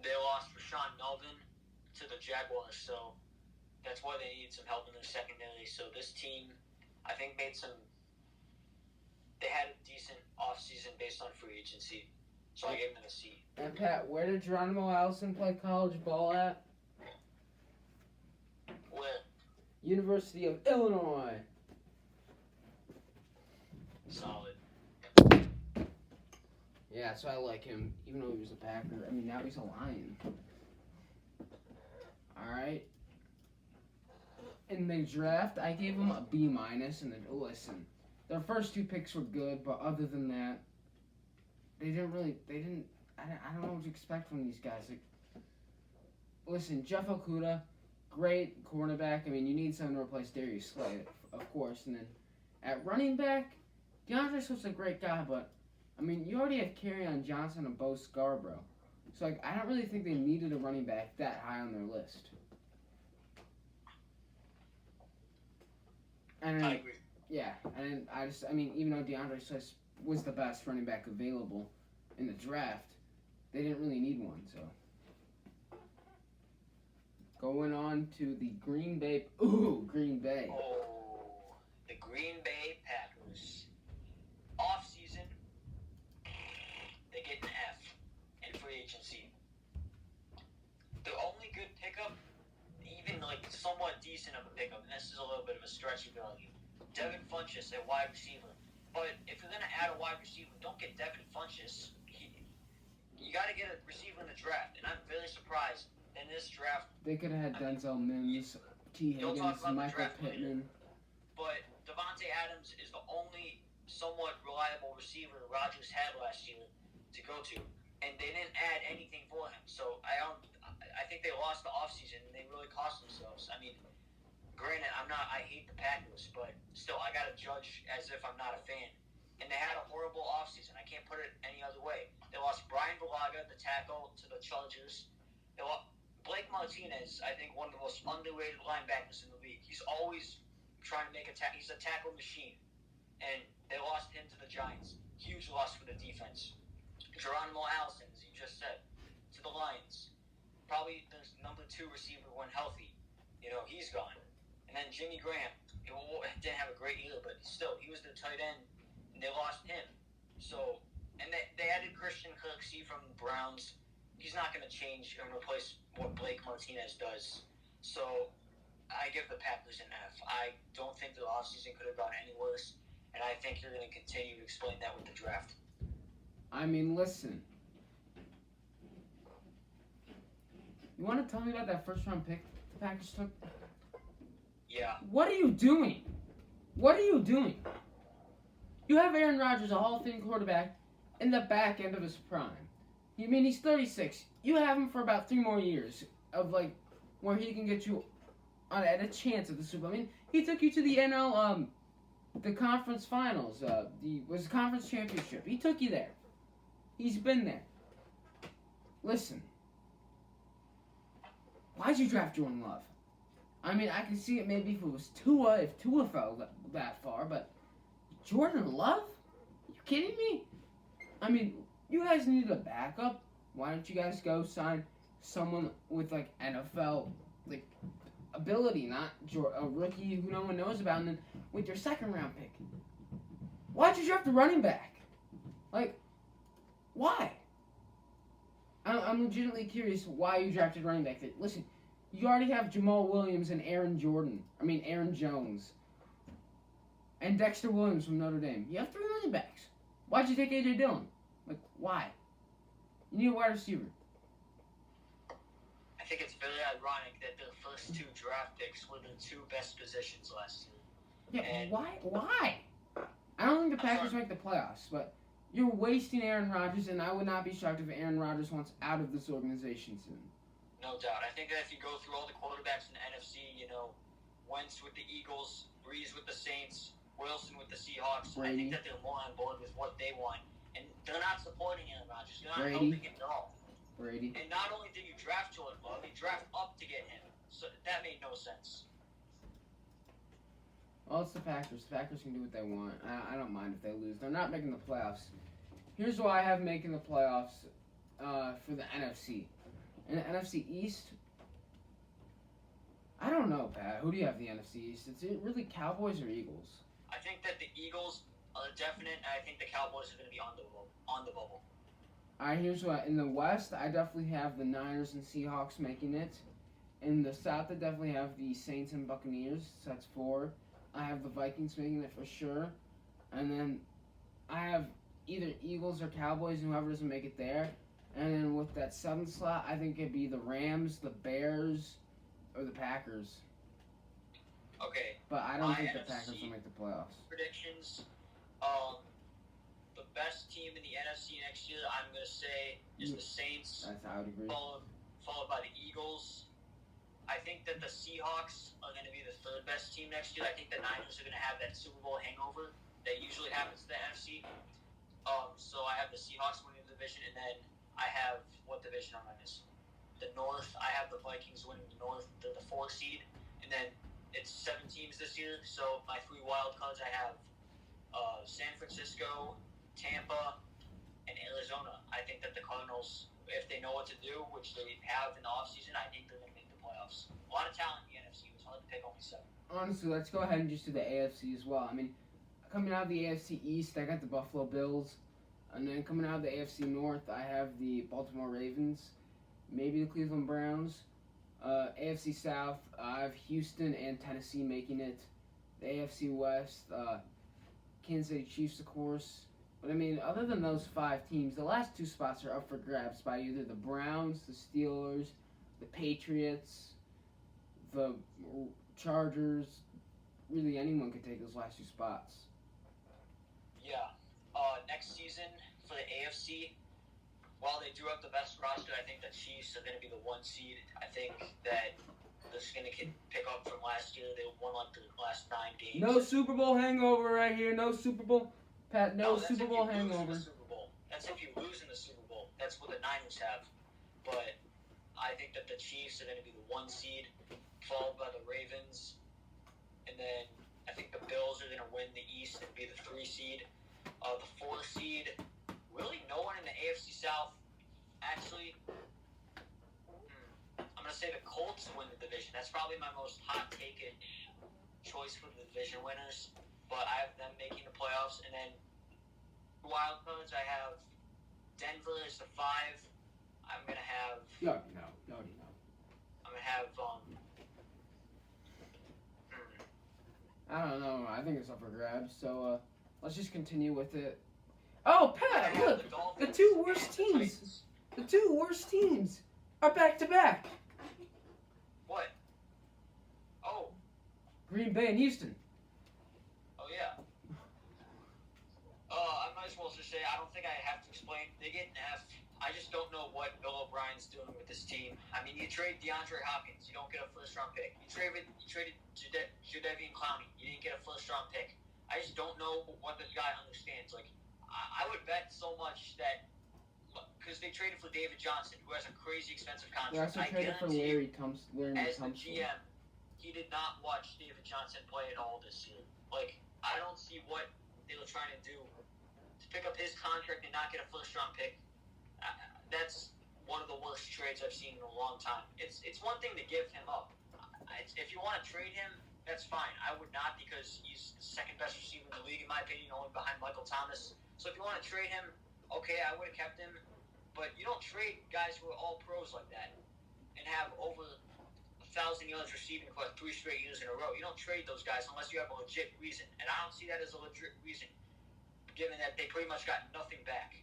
they lost Rashawn Melvin to the Jaguars. So that's why they needed some help in their secondary. So this team, I think, they had a decent offseason based on free agency. So I gave them a C. And Pat, where did Geronimo Allison play college ball at? Where? University of Illinois. Solid. Yeah, so I like him, even though he was a Packer. I mean, now he's a Lion. Alright. In the draft, I gave him a B-, and then, listen, their first two picks were good, but other than that, I don't know what to expect from these guys. Like, listen, Jeff Okudah, great cornerback. I mean, you need someone to replace Darius Slay, of course. And then at running back, DeAndre Swift's a great guy, but, I mean, you already have Kerryon Johnson and Bo Scarborough. So, like, I don't really think they needed a running back that high on their list. And I agree. Yeah, and I mean, even though DeAndre Swift was the best running back available in the draft, they didn't really need one, so. Going on to the Green Bay. Green Bay. Oh, the Green Bay Packers. Off-season, they get an F in free agency. The only good pickup, even like somewhat decent of a pickup, and this is a little bit of a stretchy value, Devin Funchess at wide receiver. But if you're going to add a wide receiver, don't get Devin Funchess. You got to get a receiver in the draft, and I'm very surprised in this draft. They could have had Denzel Mims, T. Higgins, Michael Pittman. But Devontae Adams is the only somewhat reliable receiver Rodgers had last year to go to, and they didn't add anything for him. So I think they lost the offseason, and they really cost themselves. I mean, granted, I hate the Packers, but still, I got to judge as if I'm not a fan. And they had a horrible offseason. I can't put it any other way. They lost Brian Bulaga, the tackle, to the Chargers. They lost Blake Martinez, I think one of the most underrated linebackers in the league. He's always trying to make a tackle. He's a tackle machine. And they lost him to the Giants. Huge loss for the defense. Geronimo Allison, as you just said, to the Lions. Probably the number 2 receiver when healthy. He's gone. And then Jimmy Graham. He didn't have a great year, but still, he was the tight end. And they lost him. So, and they added Christian Kirksey from the Browns. He's not going to change and replace what Blake Martinez does. So, I give the Packers an F. I don't think the offseason could have gone any worse, and I think you're going to continue to explain that with the draft. I mean, listen. You want to tell me about that first-round pick the Packers took? Yeah. What are you doing? What are you doing? You have Aaron Rodgers, a Hall of Fame quarterback, in the back end of his prime. You mean he's 36. You have him for about 3 more years of, like, where he can get you at a chance at the Super Bowl. I mean, he took you to the the conference finals, the conference championship. He took you there. He's been there. Listen. Why'd you draft Jordan Love? I mean, I can see it maybe if it was Tua, if Tua fell that far, but Jordan Love? You kidding me? I mean, you guys need a backup. Why don't you guys go sign someone with, like, NFL, like, ability, not a rookie who no one knows about. And then with your second round pick, why'd you draft a running back? Like, why? I'm legitimately curious why you drafted running back. Listen, you already have Jamal Williams and Aaron Jones. And Dexter Williams from Notre Dame. You have 3 running backs. Why'd you take A.J. Dillon? Like, why? You need a wide receiver. I think it's very ironic that the first 2 draft picks were the 2 best positions last year. Yeah, And why? I don't think the Packers make the playoffs, but you're wasting Aaron Rodgers, and I would not be shocked if Aaron Rodgers wants out of this organization soon. No doubt. I think that if you go through all the quarterbacks in the NFC, Wentz with the Eagles, Breeze with the Saints, Wilson with the Seahawks, Brady. I think that they're more on board with what they want. And they're not supporting Aaron Rodgers. They're not Brady. helping him at all. Brady. And not only did you draft Jordan Love, you draft up to get him. So that made no sense. Well, it's the Packers. The Packers can do what they want. I don't mind if they lose. They're not making the playoffs. Here's why I have making the playoffs for the NFC. In the NFC East, I don't know, Pat. Who do you have in the NFC East? Is it really Cowboys or Eagles? I think that the Eagles are definite, and I think the Cowboys are going to be on the bubble. All right, here's what. In the West, I definitely have the Niners and Seahawks making it. In the South, I definitely have the Saints and Buccaneers. So that's 4. I have the Vikings making it for sure. And then I have either Eagles or Cowboys, and whoever doesn't make it there. And then with that 7th slot, I think it'd be the Rams, the Bears, or the Packers. Okay. But I don't think the NFC Packers will make the playoffs. Predictions. The best team in the NFC next year, I'm going to say, is the Saints. That's how I would agree. Followed by the Eagles. I think that the Seahawks are going to be the 3rd best team next year. I think the Niners are going to have that Super Bowl hangover that usually happens to the NFC. So I have the Seahawks winning the division, and then I have, what division am I missing? The North. I have the Vikings winning the North. They're the 4th seed, and then it's 7 teams this year. So my 3 wild cards, I have San Francisco, Tampa, and Arizona. I think that the Cardinals, if they know what to do, which they have in the offseason, I think they're going to make the playoffs. A lot of talent in the NFC. It was hard to pick only 7. Honestly, let's go ahead and just do the AFC as well. I mean, coming out of the AFC East, I got the Buffalo Bills. And then coming out of the AFC North, I have the Baltimore Ravens, maybe the Cleveland Browns. AFC South, I have Houston and Tennessee making it. The AFC West, Kansas City Chiefs, of course. But I mean, other than those 5 teams, the last 2 spots are up for grabs by either the Browns, the Steelers, the Patriots, the Chargers. Really, anyone could take those last 2 spots. Yeah. Next season for the AFC, while they do have the best roster, I think the Chiefs are going to be the 1 seed. I think that they're just going to pick up from last year. They won like the last 9 games. No Super Bowl hangover right here. No Super Bowl. Pat, no Super Bowl hangover. That's if you lose in the Super Bowl. That's what the Niners have. But I think that the Chiefs are going to be the 1 seed, followed by the Ravens. And then I think the Bills are going to win the East and be the 3 seed. The 4 seed, really no one in the AFC South. Actually, I'm going to say the Colts win the division. That's probably my most hot-taken choice for the division winners. But I have them making the playoffs. And then wild cards, I have Denver as the 5. I'm going to have... You already know. I'm going to have... I don't know. I think it's up for grabs. So, let's just continue with it. Oh, Pat, look! The 2 worst teams! The 2 worst teams are back-to-back. What? Oh. Green Bay and Houston. Oh, yeah. I might as well just say, I don't think I have to explain. They get an F. I just don't know what Bill O'Brien's doing with this team. I mean, you trade DeAndre Hopkins, you don't get a 1st-round pick. You traded Jadeveon Clowney, you didn't get a 1st-round pick. I just don't know what this guy understands. Like, I would bet so much that because they traded for David Johnson, who has a crazy expensive contract. They also traded for Larry Thompson. As the GM, he did not watch David Johnson play at all this year. Like, I don't see what they were trying to do to pick up his contract and not get a 1st-round pick. That's one of the worst trades I've seen in a long time. It's one thing to give him up. If you want to trade him, that's fine. I would not because he's the second best receiver in the league, in my opinion, only behind Michael Thomas. So if you want to trade him, okay, I would have kept him. But you don't trade guys who are all pros like that and have over 1,000 yards receiving for 3 straight years in a row. You don't trade those guys unless you have a legit reason. And I don't see that as a legit reason, given that they pretty much got nothing back.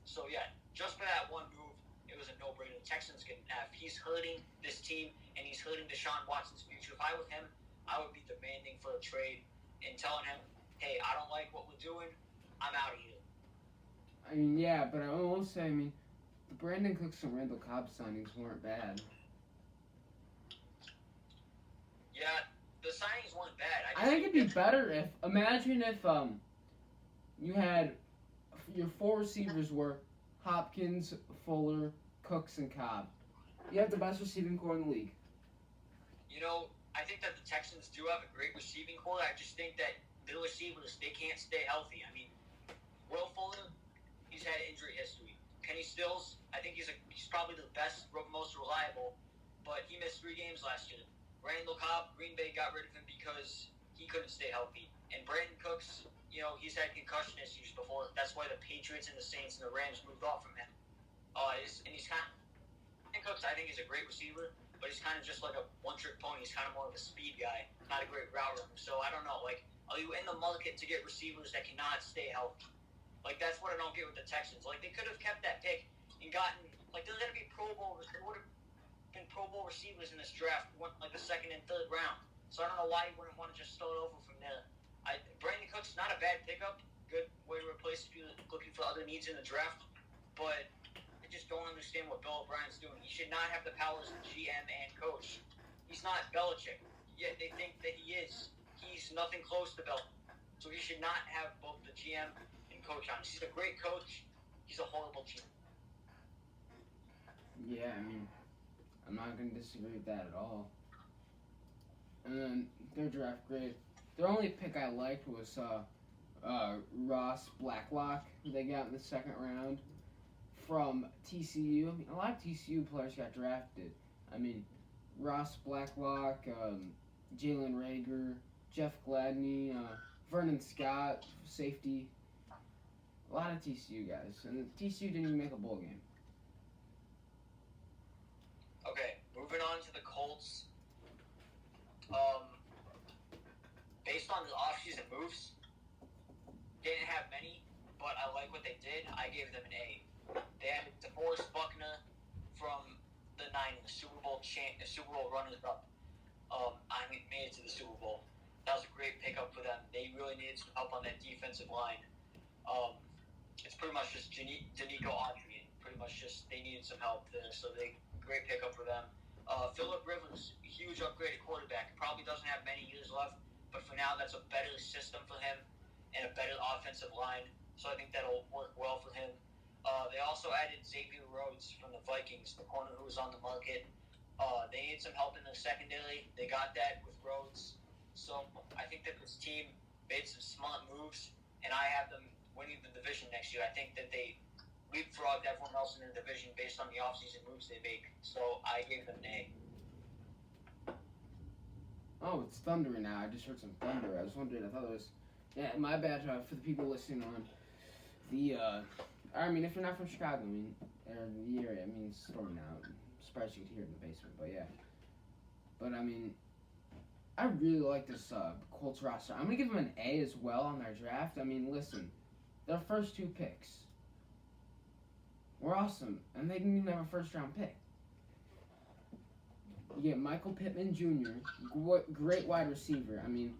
So, yeah, just for that one move, it was a no-brainer. The Texans can have. He's hurting this team, and he's hurting Deshaun Watson's future. If I were him, I would be demanding for a trade and telling him, hey, I don't like what we're doing. I'm out of here. I mean, yeah, but I will say, I mean, the Brandon Cooks and Randall Cobb signings weren't bad. Yeah, the signings weren't bad. I think it'd be better if, imagine if you had, your 4 receivers were Hopkins, Fuller, Cooks, and Cobb. You have the best receiving core in the league. You know, I think that the Texans do have a great receiving core. I just think that the receivers, they can't stay healthy. I mean, Will Fuller, he's had injury history. Kenny Stills, I think he's probably the best, most reliable, but he missed 3 games last year. Randall Cobb, Green Bay got rid of him because he couldn't stay healthy. And Brandon Cooks, you know, he's had concussion issues before. That's why the Patriots and the Saints and the Rams moved off from him. And he's kind of, Brandon Cooks, I think, is a great receiver, but he's kind of just like a one-trick pony. He's kind of more of a speed guy, not a great route runner. So I don't know, like, are you in the market to get receivers that cannot stay healthy? Like, that's what I don't get with the Texans. Like, they could have kept that pick and gotten, like, there's going to be Pro Bowl, there would have been Pro Bowl receivers in this draft, like the 2nd and 3rd round. So I don't know why you wouldn't want to just start over from there. Brandon Cooks, not a bad pickup, good way to replace if you're looking for other needs in the draft, but I just don't understand what Bill O'Brien's doing. He should not have the powers of GM and coach. He's not Belichick, yet they think that he is. He's nothing close to Belichick. So he should not have both the GM coach on. He's a great coach. He's a horrible GM. Yeah, I mean, I'm not going to disagree with that at all. And then their draft grade, their only pick I liked was Ross Blacklock, who they got in the 2nd round from TCU. I mean, a lot of TCU players got drafted. I mean, Ross Blacklock, Jalen Rager, Jeff Gladney, Vernon Scott, safety. A lot of TCU guys, and TCU didn't even make a bowl game. Okay, moving on to the Colts. Based on the offseason moves, they didn't have many, but I like what they did. I gave them an A. They added DeForest Buckner from the Super Bowl runners-up. Made it to the Super Bowl. That was a great pickup for them. They really needed some help on that defensive line. It's pretty much just Danico Autry. Pretty much just they needed some help there, so great pickup for them. Phillip Rivers, huge upgraded quarterback. Probably doesn't have many years left, but for now that's a better system for him and a better offensive line. So I think that'll work well for him. They also added Xavier Rhodes from the Vikings, the corner who was on the market. They needed some help in the secondary. They got that with Rhodes. So I think that this team made some smart moves, and I have them winning the division next year. I think that they leapfrogged everyone else in the division based on the offseason moves they make. So I gave them an A. Oh, it's thundering now. I just heard some thunder. I was wondering. I thought it was. Yeah, my bad for the people listening on the. I mean, if you're not from Chicago, I mean, or the area, I mean, it's storming out. I'm surprised you could hear it in the basement, but yeah. But I mean, I really like this Colts roster. I'm gonna give them an A as well on their draft. I mean, listen, their first 2 picks were awesome, and they didn't even have a first-round pick. You get Michael Pittman Jr., great wide receiver. I mean,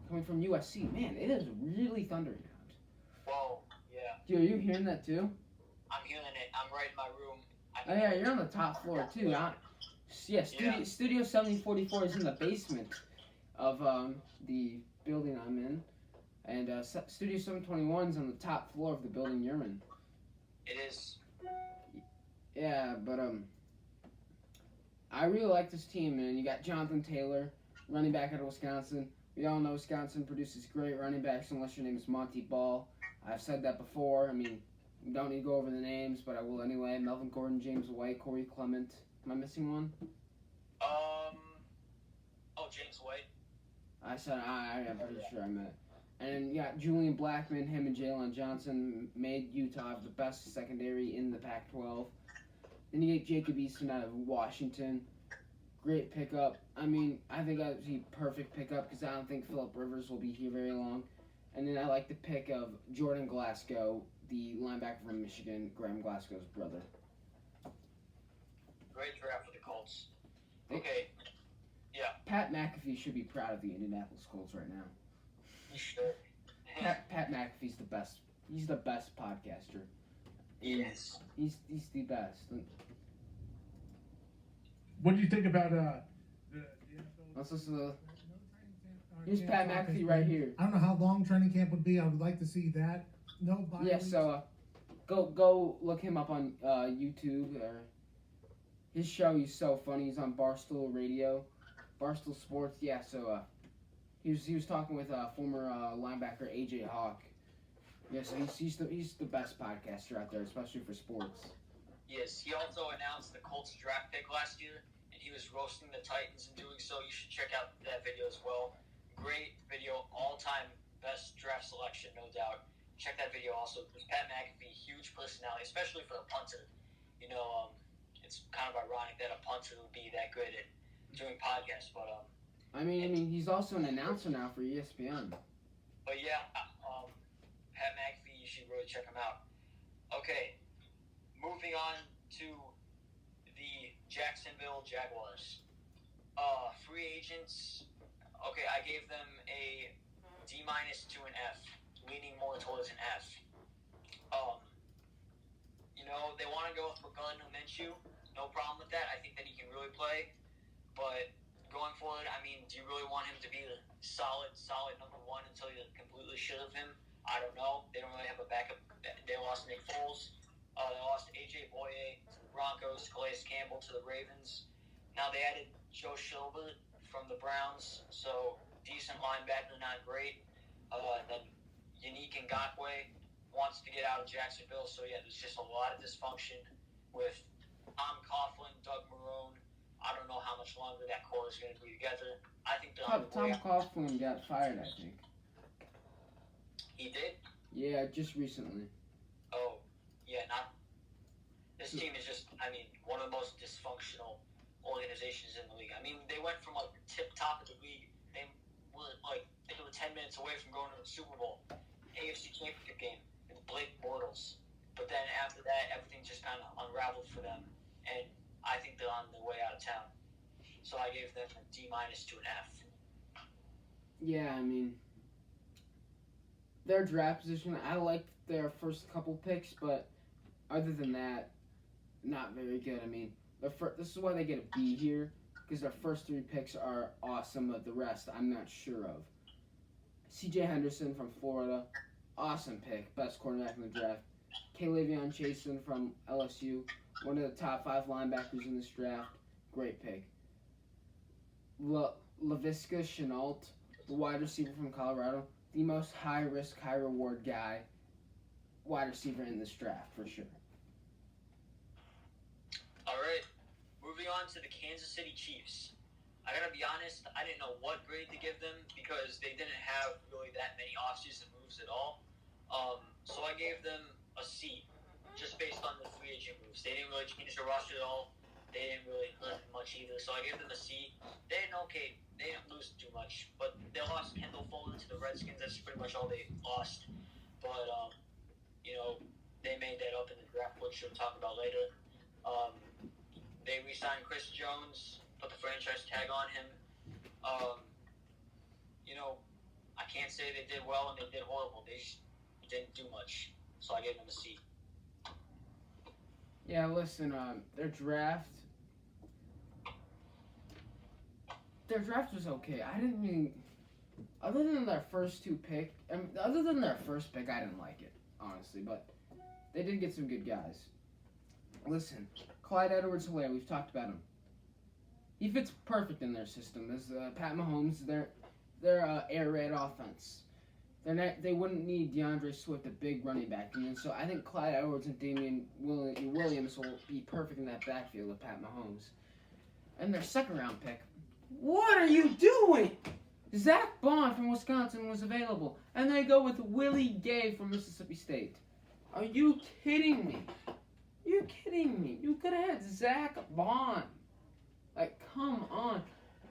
coming from USC, man, it is really thundering out. Whoa, yeah. Dude, are you hearing that too? I'm hearing it. I'm right in my room. Oh yeah, you're on the top floor too. Studio 7044 is in the basement of the building I'm in, and Studio 721 is on the top floor of the building you're in. It is. Yeah, but I really like this team, man. You got Jonathan Taylor, running back out of Wisconsin. We all know Wisconsin produces great running backs unless your name is Monty Ball. I've said that before. I mean, we don't need to go over the names, but I will anyway. Melvin Gordon, James White, Corey Clement. Am I missing one? I'm pretty sure I meant. And you got Julian Blackman, him and Jalen Johnson made Utah have the best secondary in the Pac-12. Then you get Jacob Eason out of Washington. Great pickup. I mean, I think that would be perfect pickup because I don't think Phillip Rivers will be here very long. And then I like the pick of Jordan Glasgow, the linebacker from Michigan, Graham Glasgow's brother. Great draft for the Colts. Okay. Yeah. Pat McAfee should be proud of the Indianapolis Colts right now. Sure. Pat McAfee's the best. He's the best podcaster. Yes. He's the best. What do you think about the Let's listen to here's Pat McAfee right here. I don't know how long training camp would be. I would like to see that. No bye Yeah, weeks. so go look him up on YouTube. His show, he's so funny. He's on Barstool Radio, Barstool Sports. Yeah, so he was talking with former linebacker AJ Hawk. Yeah, so he's the best podcaster out there, especially for sports. Yes, he also announced the Colts draft pick last year, and he was roasting the Titans in doing so. You should check out that video as well. Great video, all-time best draft selection, no doubt. Check that video also. Pat McAfee, huge personality, especially for a punter. You know, it's kind of ironic that a punter would be that good at doing podcasts, but I mean, he's also an announcer now for ESPN. But yeah, Pat McAfee, you should really check him out. Okay, moving on to the Jacksonville Jaguars. Free agents. Okay, I gave them a D- to an F, leaning more towards an F. You know, they want to go with Gardner Minshew. No problem with that. I think that he can really play. But going forward, I mean, do you really want him to be the solid number one until you're completely shit of him? I don't know. They don't really have a backup. They lost Nick Foles. They lost A.J. Boye to the Broncos, Calais Campbell to the Ravens. Now they added Joe Schobert from the Browns, so decent linebacker, not great. Then Yannick Ngakoue wants to get out of Jacksonville, so yeah, there's just a lot of dysfunction with Tom Coughlin, Doug Marrone. I don't know how much longer that core is going to be together. I think Tom Coughlin got fired, I think. He did? Yeah, just recently. Oh, yeah, not. This team is just, I mean, one of the most dysfunctional organizations in the league. I mean, they went from like the tip top of the league. They were 10 minutes away from going to the Super Bowl, AFC Championship game with Blake Bortles. But then after that, everything just kind of unraveled for them, and I think they're on their way out of town. So I gave them a D- to an F. Yeah, I mean, their draft position, I liked their first couple picks, but other than that, not very good. I mean, this is why they get a B here, because their first three picks are awesome, but the rest I'm not sure of. C.J. Henderson from Florida, awesome pick, best cornerback in the draft. K'Lavon Chasen from LSU, one of the top 5 linebackers in this draft, great pick. Laviska Shenault, the wide receiver from Colorado, the most high-risk, high-reward guy, wide receiver in this draft, for sure. All right, moving on to the Kansas City Chiefs. I gotta be honest, I didn't know what grade to give them because they didn't have really that many offseason moves at all. So I gave them a C, just based on the free agent moves. They didn't really change their roster at all. They didn't really lose much either, so I gave them a C. They didn't lose too much, but they lost Kendall Fuller to the Redskins. That's pretty much all they lost. But you know, they made that up in the draft, which we'll talk about later. They re-signed Chris Jones, put the franchise tag on him. You know, I can't say they did well and they did horrible. They just didn't do much, so I gave them a C. Yeah, listen, their draft was okay. I didn't really, other than their first pick, I didn't like it, honestly, but they did get some good guys. Listen, Clyde Edwards-Helaire, we've talked about him. He fits perfect in their system. As Pat Mahomes, their air raid offense. They wouldn't need DeAndre Swift, a big running back. And so I think Clyde Edwards and Damian Williams will be perfect in that backfield with Pat Mahomes. And their second round pick. What are you doing? Zach Bond from Wisconsin was available, and they go with Willie Gay from Mississippi State. Are you kidding me? You kidding me? You could have had Zach Bond. Like, come on.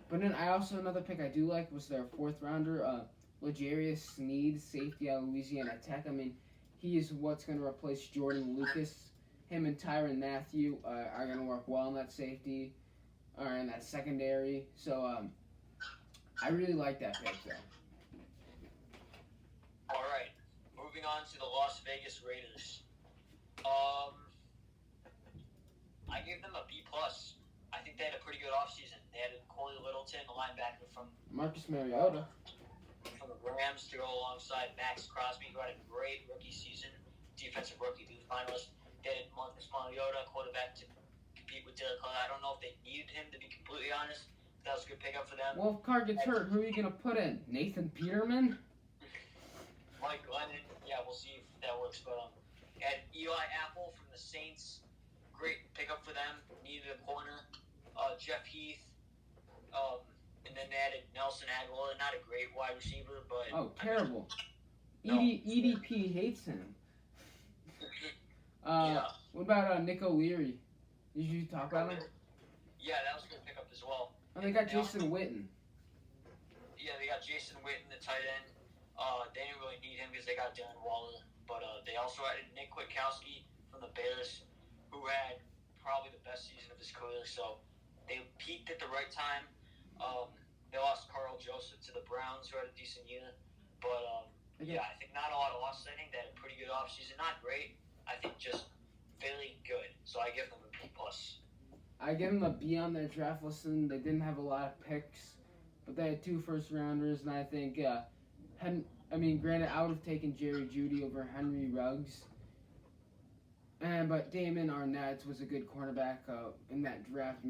But then another pick I do like was their 4th rounder, L'Jarius Sneed, safety out of Louisiana Tech. I mean, he is what's going to replace Jordan Lucas. Him and Tyrann Mathieu are going to work well in that safety, or in that secondary. So, I really like that pick, though. All right, moving on to the Las Vegas Raiders. I gave them a B+. I think they had a pretty good offseason. They added Corey Littleton, a linebacker from Marcus Mariota. From the Rams to go alongside Max Crosby, who had a great rookie season, defensive rookie league finalist. They added Marcus Mariota, quarterback, to compete with Derek Carr. I don't know if they needed him, to be completely honest. That was a good pickup for them. Well, if Carr gets hurt, who are you going to put in? Nathan Peterman? Mike Glennon. Yeah, we'll see if that works. But add Eli Apple from the Saints. Great pickup for them. Needed a corner. Jeff Heath. And then they added Nelson Aguilar. Not a great wide receiver, but... Oh, terrible. No. EDP hates him. Yeah. What about Nick O'Leary? Did you talk about him? Yeah, that was a good pickup as well. Oh, they got Jason Witten. Yeah, they got Jason Witten, the tight end. They didn't really need him because they got Darren Waller. But they also added Nick Kwiatkowski from the Bears, who had probably the best season of his career. So they peaked at the right time. They lost Carl Joseph to the Browns, who had a decent year. But, yeah, I think not a lot of losses. I think they had a pretty good offseason. Not great. I think just very good. So I give them a B+. I give them a B on their draft list, and they didn't have a lot of picks, but they had 2 first-rounders, and I think, granted, I would have taken Jerry Jeudy over Henry Ruggs, but Damon Arnett was a good cornerback in that draft.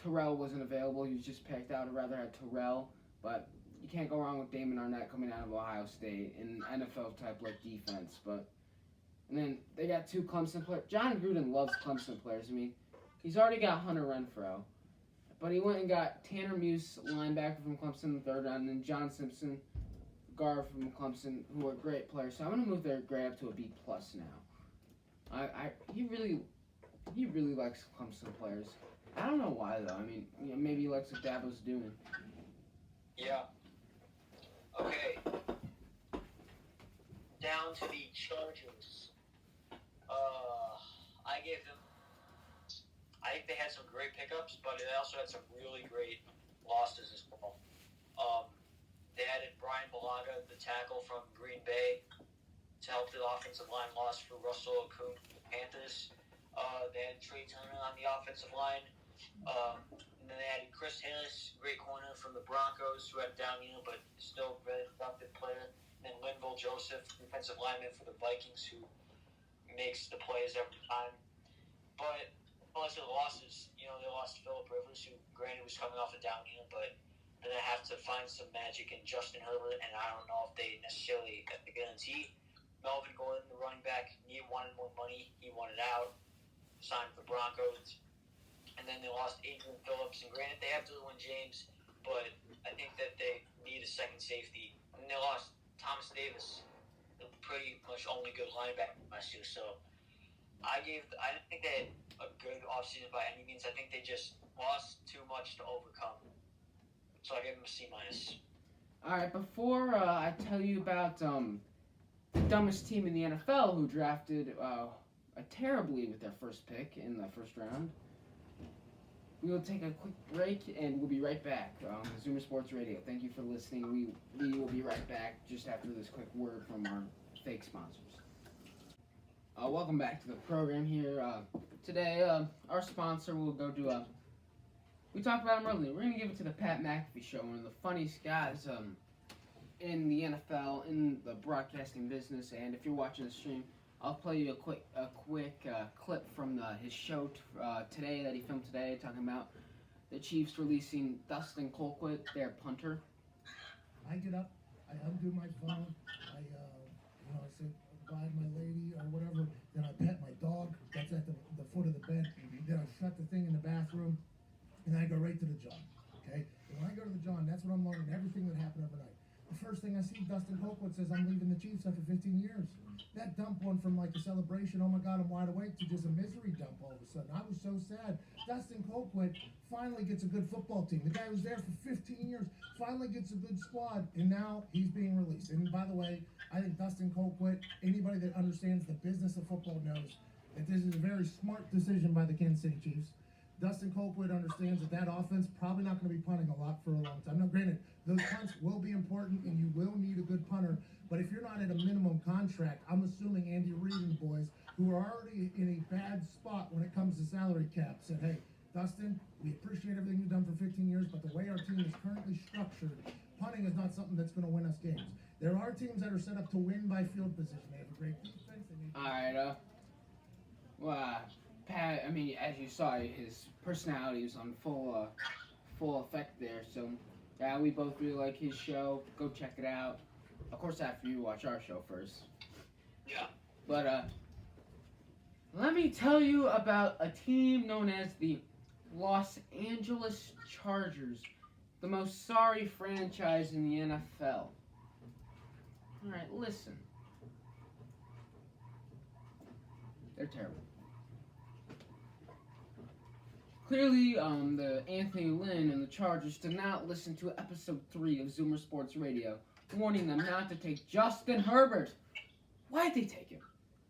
Terrell wasn't available. He was just picked out. I'd rather have Terrell, but you can't go wrong with Damon Arnett coming out of Ohio State in NFL-type defense. And then they got 2 Clemson players. John Gruden loves Clemson players. He's already got Hunter Renfrow, but he went and got Tanner Muse, linebacker from Clemson in the 3rd round, and then John Simpson, guard from Clemson, who are great players. So I'm gonna move their grade up to a B+ now. He really likes Clemson players. I don't know why though. Maybe he likes what Dabo's doing. Yeah. Okay. Down to the Chargers. I gave them. I think they had some great pickups, but they also had some really great losses as well. They added Brian Bulaga, the tackle from Green Bay, to help the offensive line loss for Russell Okung, Panthers. They had Trey Turner on the offensive line. And then they added Chris Harris, great corner from the Broncos, who had a down year, but still a very productive player. And then Linval Joseph, defensive lineman for the Vikings, who makes the plays every time. But most of the losses, they lost Phillip Rivers, who granted was coming off a down year, but then they have to find some magic in Justin Herbert, and I don't know if they necessarily got the guarantee. Melvin Gordon, the running back, wanted more money. He wanted out, signed with the Broncos. And then they lost Adrian Phillips, and granted they have Derwin James, but I think that they need a second safety. And they lost Thomas Davis, the pretty much only good linebacker last year. So I didn't think they had a good offseason by any means. I think they just lost too much to overcome. So I gave them a C-. All right, before I tell you about the dumbest team in the NFL who drafted terribly with their first pick in the 1st round, we will take a quick break, and we'll be right back on Zoomer Sports Radio. Thank you for listening. We will be right back just after this quick word from our fake sponsors. Welcome back to the program here. Today, our sponsor will go to... we talked about him earlier. We're going to give it to the Pat McAfee Show, one of the funniest guys in the NFL, in the broadcasting business. And if you're watching the stream, I'll play you a quick clip from his show today that he filmed today, talking about the Chiefs releasing Dustin Colquitt, their punter. I get up, I undo my phone, I say bye to my lady or whatever, then I pet my dog that's at the foot of the bed, then I shut the thing in the bathroom, and I go right to the John, okay? And when I go to the John, that's what I'm learning see Dustin Colquitt says, I'm leaving the Chiefs after 15 years. That dump went from like a celebration, oh my God, I'm wide awake, to just a misery dump all of a sudden. I was so sad. Dustin Colquitt finally gets a good football team. The guy was there for 15 years, finally gets a good squad, and now he's being released. And by the way, I think Dustin Colquitt, anybody that understands the business of football knows that this is a very smart decision by the Kansas City Chiefs. Dustin Colquitt understands that offense probably not going to be punting a lot for a long time. Now, granted, those punts will be important, and you will need a good punter. But if you're not at a minimum contract, I'm assuming Andy Reid and the boys, who are already in a bad spot when it comes to salary cap, said, hey, Dustin, we appreciate everything you've done for 15 years, but the way our team is currently structured, punting is not something that's going to win us games. There are teams that are set up to win by field position. They have a great defense. All right. Well, Pat, I mean, as you saw, his personality was on full effect there. So, yeah, we both really like his show. Go check it out. Of course, after you watch our show first. Yeah. But, let me tell you about a team known as the Los Angeles Chargers, the most sorry franchise in the NFL. Alright, listen. They're terrible. Clearly, the Anthony Lynn and the Chargers did not listen to episode 3 of Zoomer Sports Radio, warning them not to take Justin Herbert. Why'd they take him?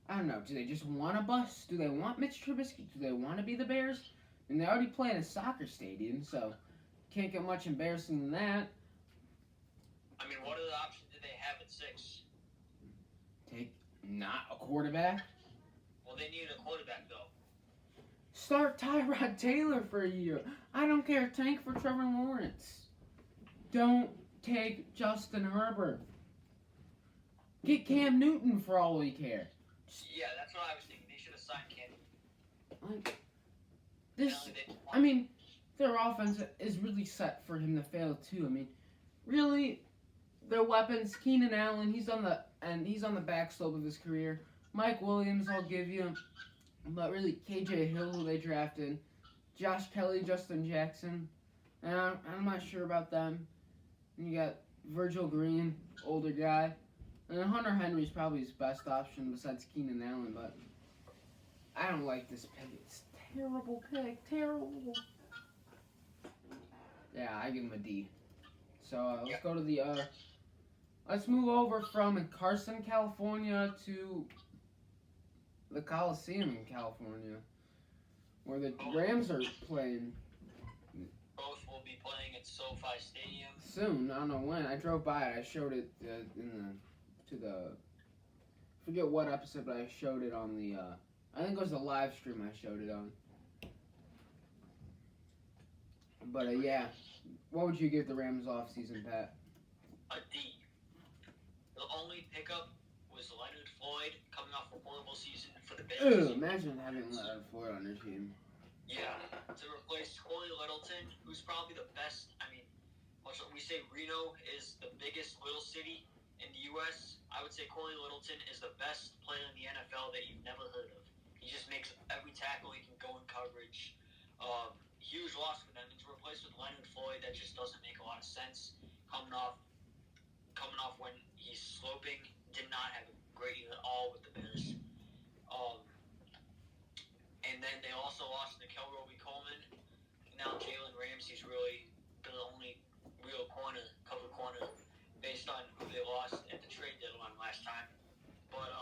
I don't know. Do they just want a bust? Do they want Mitch Trubisky? Do they want to be the Bears? And they already play in a soccer stadium, so can't get much embarrassing than that. I mean, what other options do they have at 6? Take not a quarterback. Well, they need a quarterback, though. Start Tyrod Taylor for a year. I don't care. Tank for Trevor Lawrence. Don't take Justin Herbert. Get Cam Newton for all we care. Yeah, that's what I was thinking. They should have signed Cam. Like, this, I mean, their offense is really set for him to fail too. I mean, really, their weapons, Keenan Allen, he's on the back slope of his career. Mike Williams, I'll give you, but really KJ Hill, who they drafted, Josh Kelly, Justin Jackson, and I'm not sure about them. And you got Virgil Green, older guy, and Hunter Henry's probably his best option besides Keenan Allen, but I don't like this pick. It's terrible pick, terrible. Yeah, I give him a D. So let's go to the let's move over from Carson, California to the Coliseum in California, where the Rams are playing. Both will be playing at SoFi Stadium Soon. I don't know when. I drove by it. I showed it forget what episode, but I showed it on the I think it was the live stream I showed it on. But yeah, what would you give the Rams offseason, Pat? A D. The only pickup was Leonard Floyd coming off a horrible season for the Bears. Ew, imagine having Leonard Floyd on your team. Yeah, to replace Corey Littleton, who's probably the best. I mean, much like we say Reno is the biggest little city in the U.S., I would say Corey Littleton is the best player in the NFL that you've never heard of. He just makes every tackle. He can go in coverage. Huge loss for them. And to replace with Leonard Floyd, that just doesn't make a lot of sense. Coming off when he's sloping, did not have a great year at all with the Bears. And then they also lost to Kelroby Coleman. Now Jalen Ramsey's really the only real cover corner, based on who they lost at the trade deadline last time. But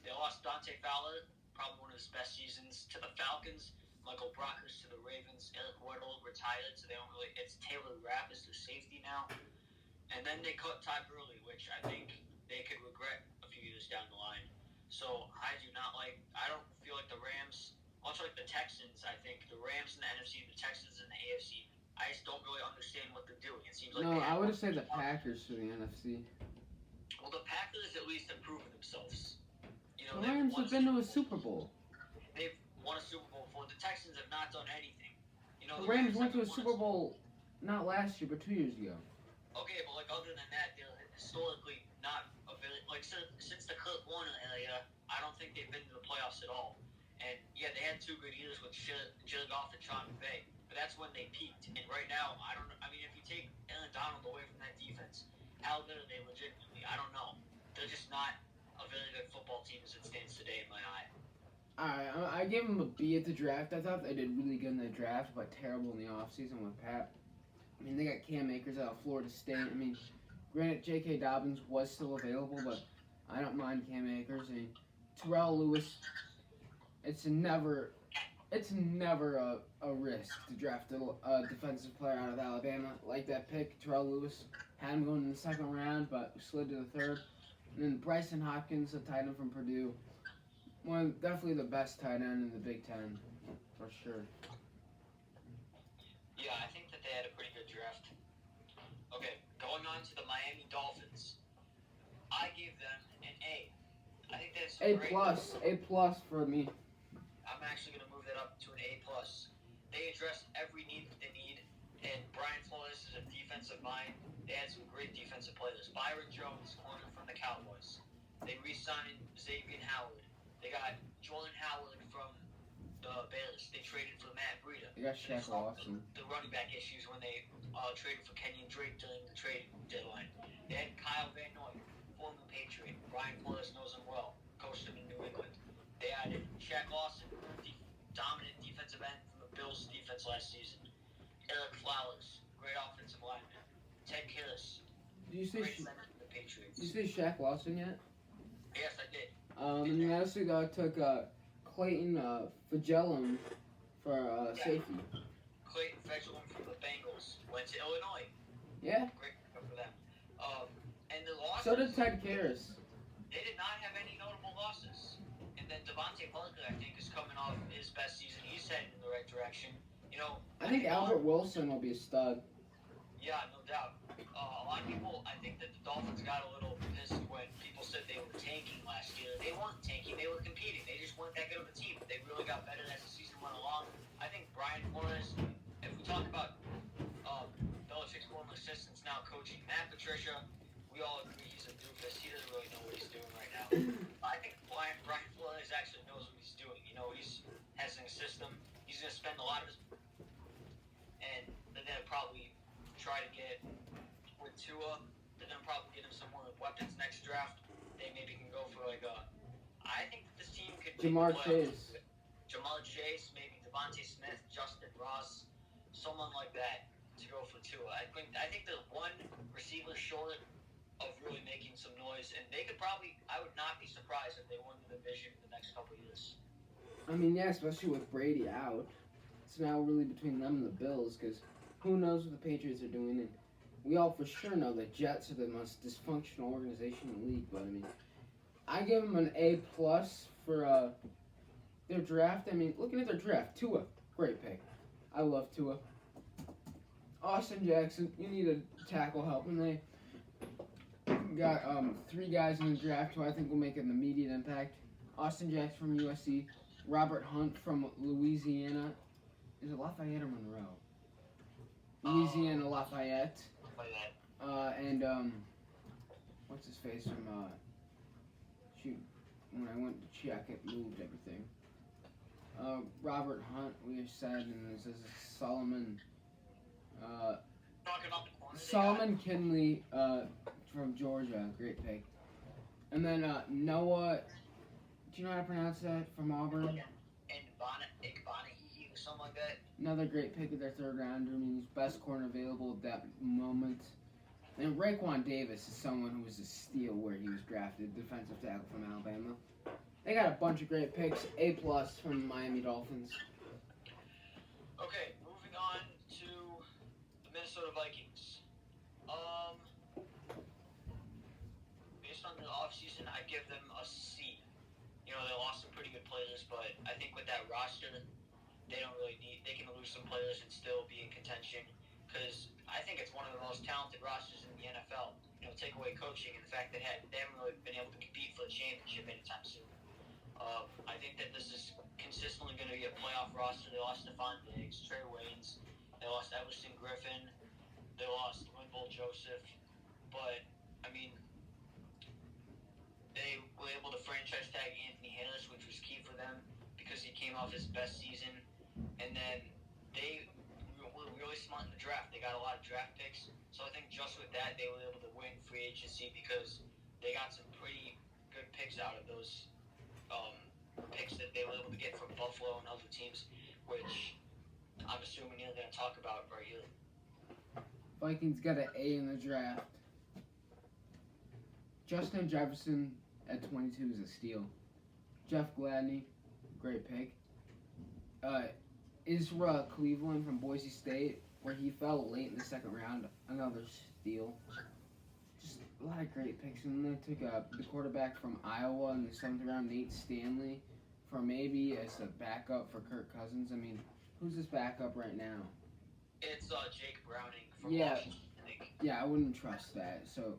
they lost Dante Fowler, probably one of his best seasons, to the Falcons. Michael Brockers to the Ravens. Eric Weddle retired, so they don't really. It's Taylor Rapp as their safety now. And then they cut Todd Gurley, which I think they could regret a few years down the line. So I do not like. I don't feel like the Rams, much like the Texans. I think the Rams in the NFC, the Texans in the AFC. I just don't really understand what they're doing. It seems like I would have said the Packers for the NFC. Well, the Packers at least have proven themselves. You know, The Rams have been to a Super Bowl. They've won a Super Bowl before. The Texans have not done anything. You know, The Rams went to a Super Bowl not last year, but 2 years ago. Okay, but like other than that, they're historically not a very like since the Kurt Warner area. I don't think they've been to the playoffs at all. And yeah, they had 2 good years with Jared Goff and Sean McVay. But that's when they peaked. And right now, I mean, if you take Aaron Donald away from that defense, how good are they legitimately? I don't know. They're just not a very good football team as it stands today in my eye. I gave them a B at the draft. I thought they did really good in the draft, but terrible in the offseason with Pat. I mean, they got Cam Akers out of Florida State. I mean, granted, J.K. Dobbins was still available, but I don't mind Cam Akers. I mean, Terrell Lewis, it's never a risk to draft a defensive player out of Alabama like that pick. Terrell Lewis had him going in the second round, but slid to the third. And then Bryson Hopkins, a tight end from Purdue. Definitely the best tight end in the Big Ten, for sure. Yeah, I think that they had a pretty good draft. Okay, going on to the Miami Dolphins. I gave them an A. I think that's A great. plus for me. I'm actually going to move that up to an A+. They addressed every need that they need, and Brian Flores is a defensive mind. They had some great defensive players. Byron Jones, corner from the Cowboys. They re-signed Xavier Howard. They got Jordan Howard from the Bears. They traded for Matt Breida. They got Shaq Lawson. The running back issues when they traded for Kenyon Drake during the trade deadline. They had Kyle Van Noy, former Patriot. Brian Flores knows him well. Coached him in New England. They added Shaq Lawson, dominant defensive end from the Bills' defense last season. Eric Flowers, great offensive lineman. Ted Karras, Did you say great center for the Patriots. Did you say Shaq Lawson yet? Yes, I did. And they also took Clayton Fagellum for safety. Clayton Fetchel from the Bengals went to Illinois. Yeah. Great pickup for them. And the losses. So did Ted Karras. They did not have any notable losses. And then Devontae Parker, I think, is coming off his best season. He's heading in the right direction. You know. I think Albert Wilson will be a stud. Yeah, no doubt. A lot of people, I think that the Dolphins got a little pissed when people said they were tanking last year. They weren't tanking, they were competing. They just weren't that good of a team. They really got better as the season went along. I think Brian Flores, if we talk about Belichick's former assistants now coaching Matt Patricia, we all agree he's a doofus. He doesn't really know what he's doing right now. I think Brian Flores actually knows what he's doing. You know, he's has a system. He's going to spend a lot of his and they're going to probably try to get with Tua. They're going to probably get him some more weapons next draft. They maybe can go for like a. I think that this team could. Jamar Chase. Jamar Chase, maybe Devontae Smith, Justin Ross, someone like that to go for Tua. I think they're one receiver short of really making some noise, and they could probably. I would not be surprised if they won the division in the next couple of years. I mean, yeah, especially with Brady out. It's now really between them and the Bills, because who knows what the Patriots are doing. And we all for sure know the Jets are the most dysfunctional organization in the league. But, I mean, I give them an A+ for their draft. I mean, looking at their draft, Tua, great pick. I love Tua. Austin Jackson, you need a tackle help. And they got 3 guys in the draft who I think will make an immediate impact. Austin Jackson from USC. Robert Hunt from Louisiana. Is it Lafayette or Monroe? Louisiana Lafayette. And what's his face from shoot, when I went to check it moved everything. Robert Hunt, we have said, and this is Solomon Talking about the corner. Solomon Kinley from Georgia, great pick. And then Noah, do you know how to pronounce that, from Auburn? And Igbanahi or something like that. Another great pick of their third rounder. I mean, he's best corner available at that moment. And Raekwon Davis is someone who was a steal where he was drafted, defensive tackle from Alabama. They got a bunch of great picks. A+ from Miami Dolphins. Okay, moving on to the Minnesota Vikings. Based on the offseason, I give them a C. You know, they lost some pretty good players, but I think with that roster, they don't really need. They can lose some players and still be in contention. Because I think it's one of the most talented rosters in the NFL. You know, take away coaching and the fact that they haven't really been able to compete for the championship anytime soon. I think that this is consistently going to be a playoff roster. They lost Stephon Diggs, Trey Waynes, they lost Everson Griffin, they lost Linval Joseph, but I mean, they were able to franchise tag Anthony Harris, which was key for them because he came off his best season, and then they were really smart in the draft. They got a lot of draft picks, so So I think just with that, they were able to win free agency because they got some pretty good picks out of those picks that they were able to get from Buffalo and other teams, which I'm assuming you're going to talk about right here. Vikings got an A in the draft. Justin Jefferson at 22 is a steal. Jeff Gladney, great pick. Isra Cleveland from Boise State, where he fell late in the second round, another steal. Just a lot of great picks. And then they took the quarterback from Iowa in the 7th round, Nate Stanley, for maybe as a backup for Kirk Cousins. I mean, who's his backup right now? It's Jake Browning from Yeah. Washington, I think. Yeah, I wouldn't trust that. So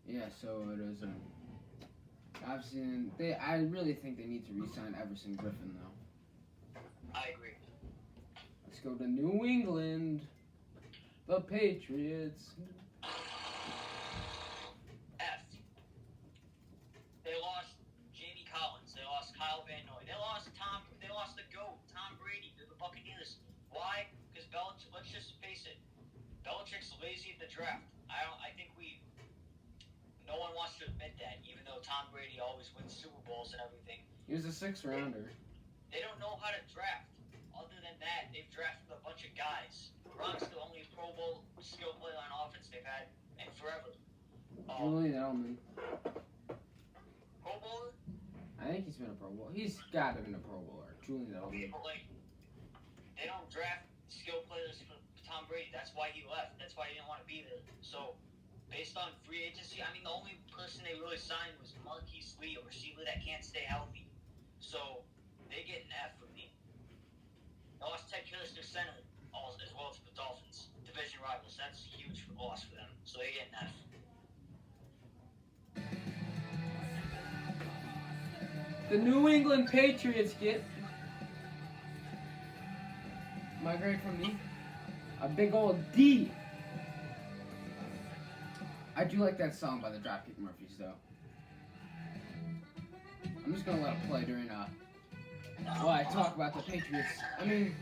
it is. Obviously, I really think they need to re-sign Everson Griffin, though. I agree. Let's go to New England. The Patriots. F. They lost Jamie Collins. They lost Kyle Van Noy. They lost the GOAT, Tom Brady. They're the Buccaneers. Why? Because let's just face it. Belichick's lazy at the draft. I think no one wants to admit that, even though Tom Brady always wins Super Bowls and everything. He was a 6th rounder. They don't know how to draft. Other than that, they've drafted a bunch of guys. Gronk's the only Pro Bowl skill player on offense they've had in forever. Julian Edelman. Pro Bowler? I think he's been a Pro Bowler. He's got to be a Pro Bowler. Julian Okay, Edelman. but they don't draft skill players for Tom Brady. That's why he left. That's why he didn't want to be there. So, based on free agency, I mean, the only person they really signed was Marquise Lee, a receiver that can't stay healthy. So, they get an F from me. They lost Ted Killis, their center, as well as the Dolphins. Division rivals. That's a huge loss for them. So, they get an F. The New England Patriots get my grade from me. A big old D. I do like that song by the Dropkick Murphys, though. I'm just gonna let it play during while I talk about the Patriots. I mean,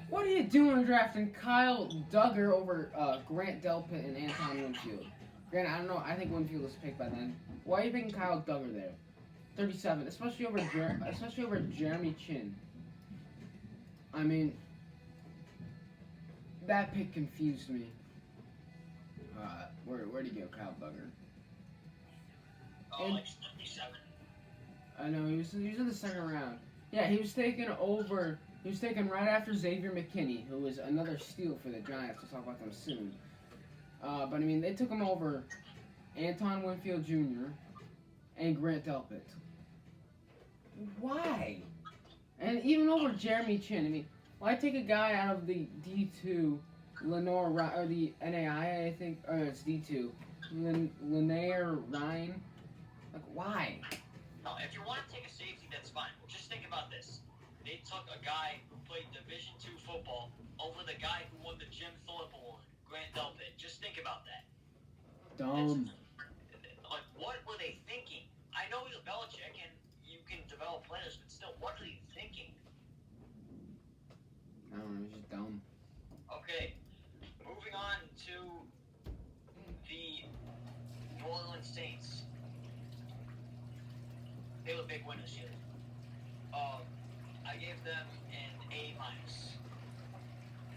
what are you doing drafting Kyle Duggar over Grant Delpit and Anton Winfield? Granted, I don't know. I think Winfield was picked by then. Why are you picking Kyle Duggar there? 37, especially over Jeremy Chin. I mean, that pick confused me. Where'd he go, Kyle Duggar? Like 77. I know he was in the 2nd round. Yeah, he was taken right after Xavier McKinney, who was another steal for the Giants. We'll talk about them soon. But I mean, they took him over Anton Winfield Jr. and Grant Delpit. Why? And even over Jeremy Chin. I mean, why take a guy out of the D2, or the NAI, I think, or it's D2, Lanier Ryan? Like, why? No, if you want to take a safety, that's fine. But just think about this. They took a guy who played Division II football over the guy who won the Jim Thorpe Award, Grant Delpit. Just think about that. Dumb. Like, what were they thinking? I know he's a Belichick and you can develop players, but still, what are they thinking? I don't know, he's just dumb. Okay, moving on to the New Orleans Saints. They were big winners here. I gave them an A-.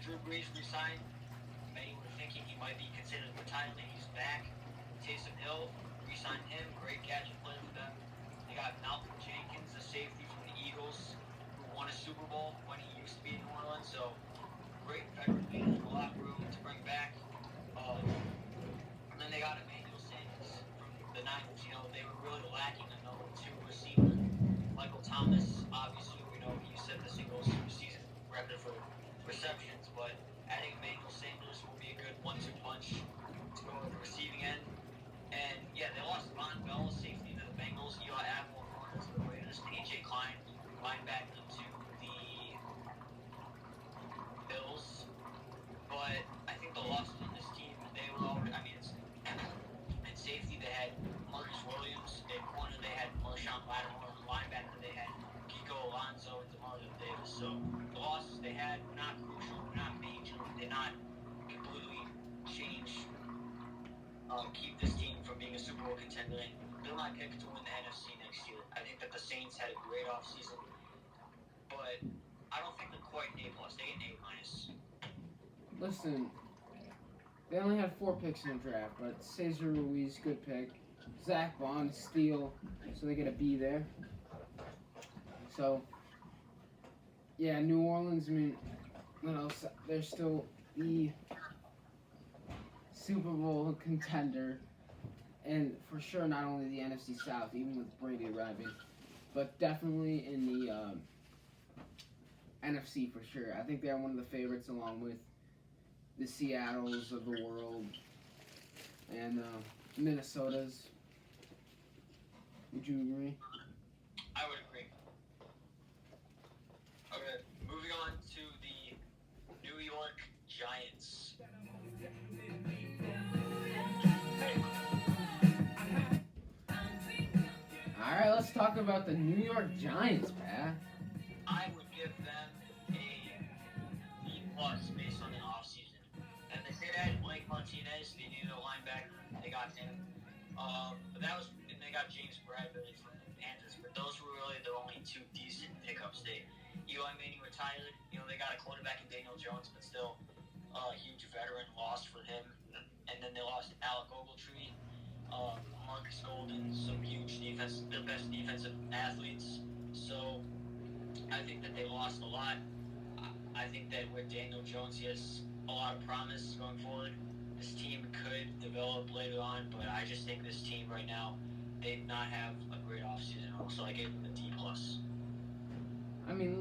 Drew Brees resigned. Many were thinking he might be considered retired, and he's back. Taysom Hill re-signed him. Great catch and play for them. They got Malcolm Jenkins, a safety from the Eagles, who won a Super Bowl when he used to be in New Orleans. So great veteran leader in the locker room to bring back. And then they got Emmanuel Sanders from the Niners. You know, they were really lacking a number 2 receiver. Michael Thomas, obviously, we know he set the single-season record for receptions, but adding Emmanuel Sanders will be a good 1-2 punch to go with the receiving end. And yeah, they lost Von Bell, safety to the Bengals. Eli Apple, corner to the Raiders. AJ Klein, linebacker to the Bills. But I think the losses on this team, they were already, I mean, at safety they had Marcus Williams. At corner they had Marshawn Lattimore. At linebacker they had Kiko Alonso and DeMario Davis. So the losses they had were not crucial, were not major. They're not completely keep this team from being a Super Bowl contender. They're my pick to win the NFC next year. I think that the Saints had a great offseason, but I don't think they're quite an A+. They get an A-. Listen, they only had 4 picks in the draft, but Cesar Ruiz, good pick. Zach Bond, steal, so they get a B there. So, yeah, New Orleans, I mean, they're still the Super Bowl contender, and for sure not only the NFC South, even with Brady arriving, but definitely in the NFC for sure. I think they're one of the favorites along with the Seattles of the world and Minnesota's. Would you agree? I would agree. Okay, moving on to the New York Giants. Alright, let's talk about the New York Giants, Pat. I would give them a B+ based on the offseason. And they say that Blake Martinez, they needed a linebacker. They got him. But that was, and they got James Bradbury from the Panthers. But those were really the only 2 decent pickups. Eli Manning retired. They got a quarterback in Daniel Jones, but still a huge veteran loss for him. And then they lost Alec Ogletree, Marcus Golden, some huge defense, the best defensive athletes. So I think that they lost a lot. I think that with Daniel Jones, he has a lot of promise going forward. This team could develop later on, but I just think this team right now, they did not have a great offseason. So I gave them a D+. I mean,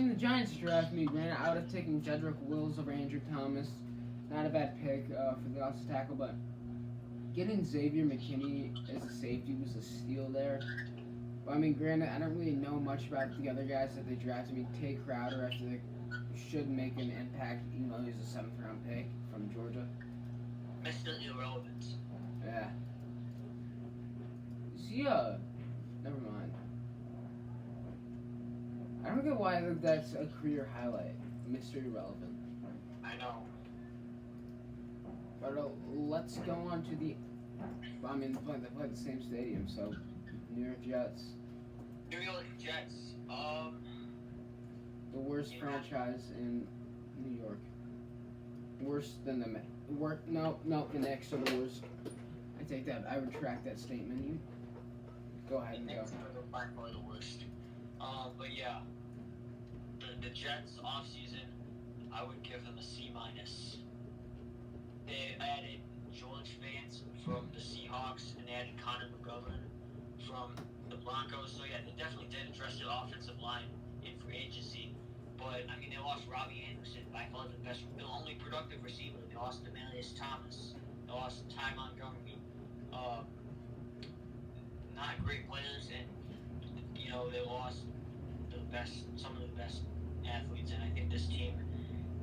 the Giants draft me, granted, I would have taken Jedrick Wills over Andrew Thomas. Not a bad pick for the offensive tackle, but getting Xavier McKinney as a safety was a steal there. But, I mean, granted, I don't really know much about the other guys that they drafted. I mean, Tay Crowder, I feel like, should make an impact, even though he's a 7th-round pick from Georgia. Mr. Irrelevant. Yeah. See, never mind. I don't get why that's a career highlight. Mr. Irrelevant. I know. But let's go on to the. I mean, they play the same stadium, so New York Jets. New York Jets. The worst franchise in New York. Worse than the the Knicks are the worst. I take that. I retract that statement. You go ahead and go. Knicks are by far the worst. But yeah, the Jets offseason, I would give them a C-. They added George Vance from the Seahawks, and they added Connor McGovern from the Broncos. So yeah, they definitely did address their offensive line in free agency. But I mean, they lost Robbie Anderson, by far the only productive receiver. They lost Demarius Thomas. They lost Ty Montgomery. Not great players, and they lost some of the best athletes. And I think this team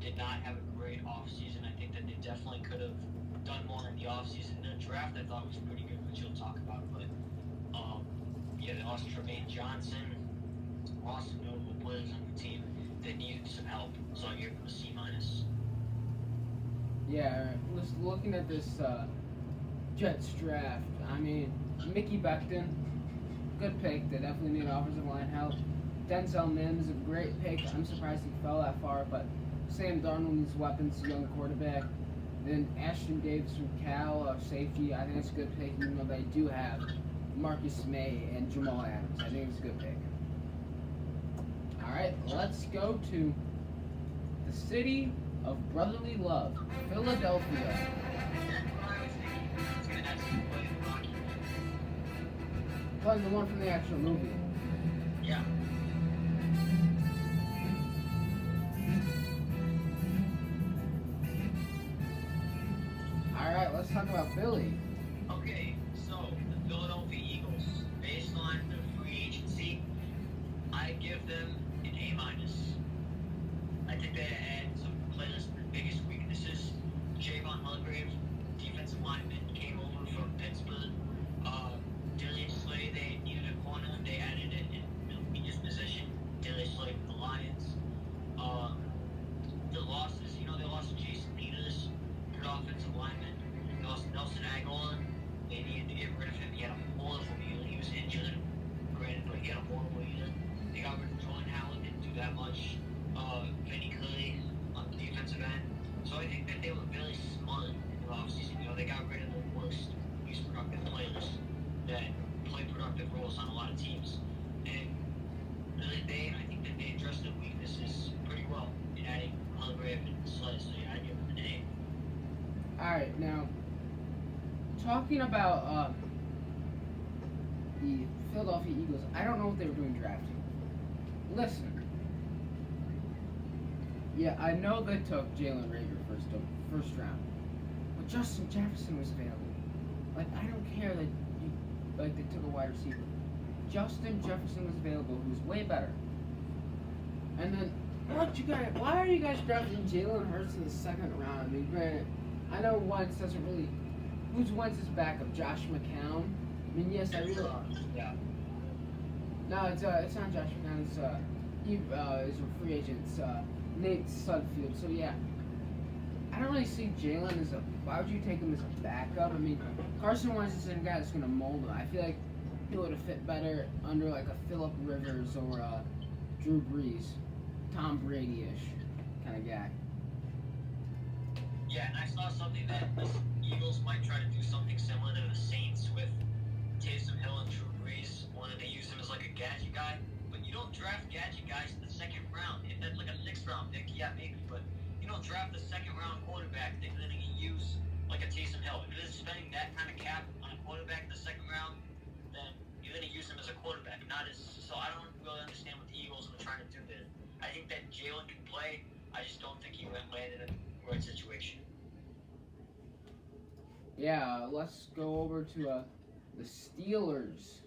did not have a great offseason. I think that they definitely could have done more in the offseason. The draft I thought was pretty good, which you'll talk about. But yeah, they lost Tremaine Johnson, lost some notable players on the team that needed some help. So I gave them a C-. Yeah, looking at this Jets draft, I mean, Mickey Becton, good pick. They definitely need offensive line help. Denzel Mims, a great pick. I'm surprised he fell that far, but Sam Darnold needs weapons, young quarterback. Then Ashton Davis from Cal, safety. I think it's a good pick, even though they do have Marcus May and Jamal Adams. I think it's a good pick. All right, let's go to the city of brotherly love, Philadelphia. Playing the one from the actual movie. Yeah. All right, let's talk about Philly. Okay, so the Philadelphia Eagles, based on the free agency, I give them an A-. I think they had some players' biggest weaknesses. Javon Hargrave, defensive lineman, came over from Pittsburgh. Darius Slay, they needed a corner. They added it in his position. Darius Slay with the Lions. The losses, they lost Jason Peters, good offensive line. that much. Vinny Curry on the defensive end. So I think that they were very smart in the offseason. You know, they got rid of the worst, least productive players that play productive roles on a lot of teams. And really, I think that they addressed their weaknesses pretty well in adding Hargrave and Sled. So yeah, I give them an A. Alright, now, talking about the Philadelphia Eagles, I don't know what they were doing drafting. Listen. Yeah, I know they took Jalen Reagor first round, but Justin Jefferson was available. Like, I don't care that they took a wide receiver. Justin Jefferson was available, who was way better. And then, why are you guys drafting Jalen Hurts in the second round? I mean, granted, I know Wentz doesn't really. Who's Wentz's backup? Josh McCown. I mean, yes, I really. Yeah. No, it's not Josh McCown. It's he is a free agent. It's Nate Sudfeld. So yeah, I don't really see Jalen as a. Why would you take him as a backup? I mean, Carson Wentz is a guy that's gonna mold him. I feel like he would have fit better under like a Phillip Rivers or Drew Brees, Tom Brady-ish kind of guy. Yeah, and I saw something that the Eagles might try to do something similar to the Saints with Taysom Hill and Drew Brees, or that they use him as like a gadget guy. But you don't draft gadget guys in the second round. If that's like a sixth round pick, yeah, maybe. But you don't draft a second round quarterback that you're going to use like a Taysom Hill. If you're spending that kind of cap on a quarterback in the second round, then you're going to use him as a quarterback, not as. So I don't really understand what the Eagles were trying to do there. I think that Jalen can play. I just don't think he landed in the right situation. Yeah, let's go over to the Steelers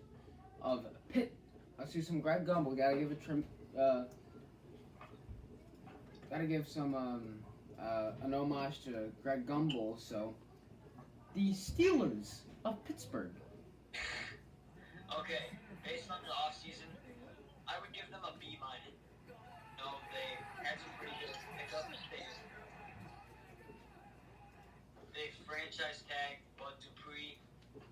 of Pitt. Let's do some Greg Gumbel. Gotta give some an homage to Greg Gumbel. So, the Steelers of Pittsburgh. Okay, based on the offseason, I would give them a B minus. No, they had some pretty good pickups. They franchise tagged Bud Dupree,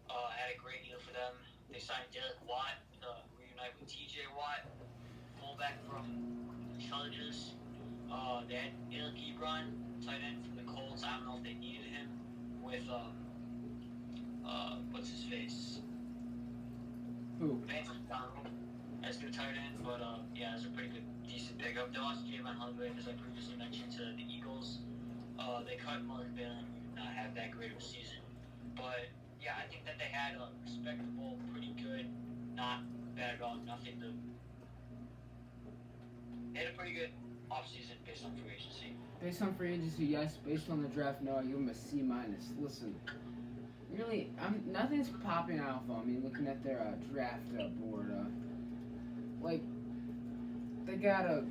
had a great year for them. They signed Derek Watt, reunite with TJ Watt, fullback from the Chargers. They had Eric Ebron, tight end from the Colts. I don't know if they needed him with what's his face? Who? Vance McDonald as their tight end, but yeah, it's a pretty good, decent pickup. They lost Javon Hargrave, as I previously mentioned, to the Eagles. They cut Mark Barron, who did not have that great of a season. But yeah, I think that they had a respectable, pretty good, not bad at all, nothing to. They had a pretty good offseason based on free agency. Based on free agency, yes. Based on the draft, no. I give them a C minus. Listen, really, nothing's popping out for me. Looking at their draft board, like they got a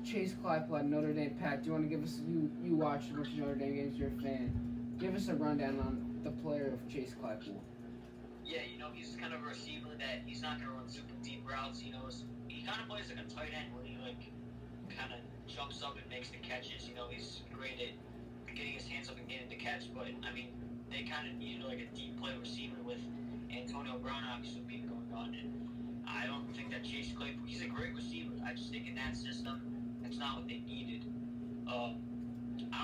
Chase Claypool, Notre Dame. Pat, do you want to give us? You watched a bunch of Notre Dame games. You're a fan. Give us a rundown on the player of Chase Claypool. Yeah, you know, he's kind of a receiver that he's not going to run super deep routes. You know, he kind of plays like a tight end where he kind of jumps up and makes the catches. You know, he's great at getting his hands up and getting the catch. But I mean, they kind of needed like a deep play receiver with Antonio Brown obviously being going on. And I don't think that Chase Claypool, he's a great receiver. I just think in that system, that's not what they needed. I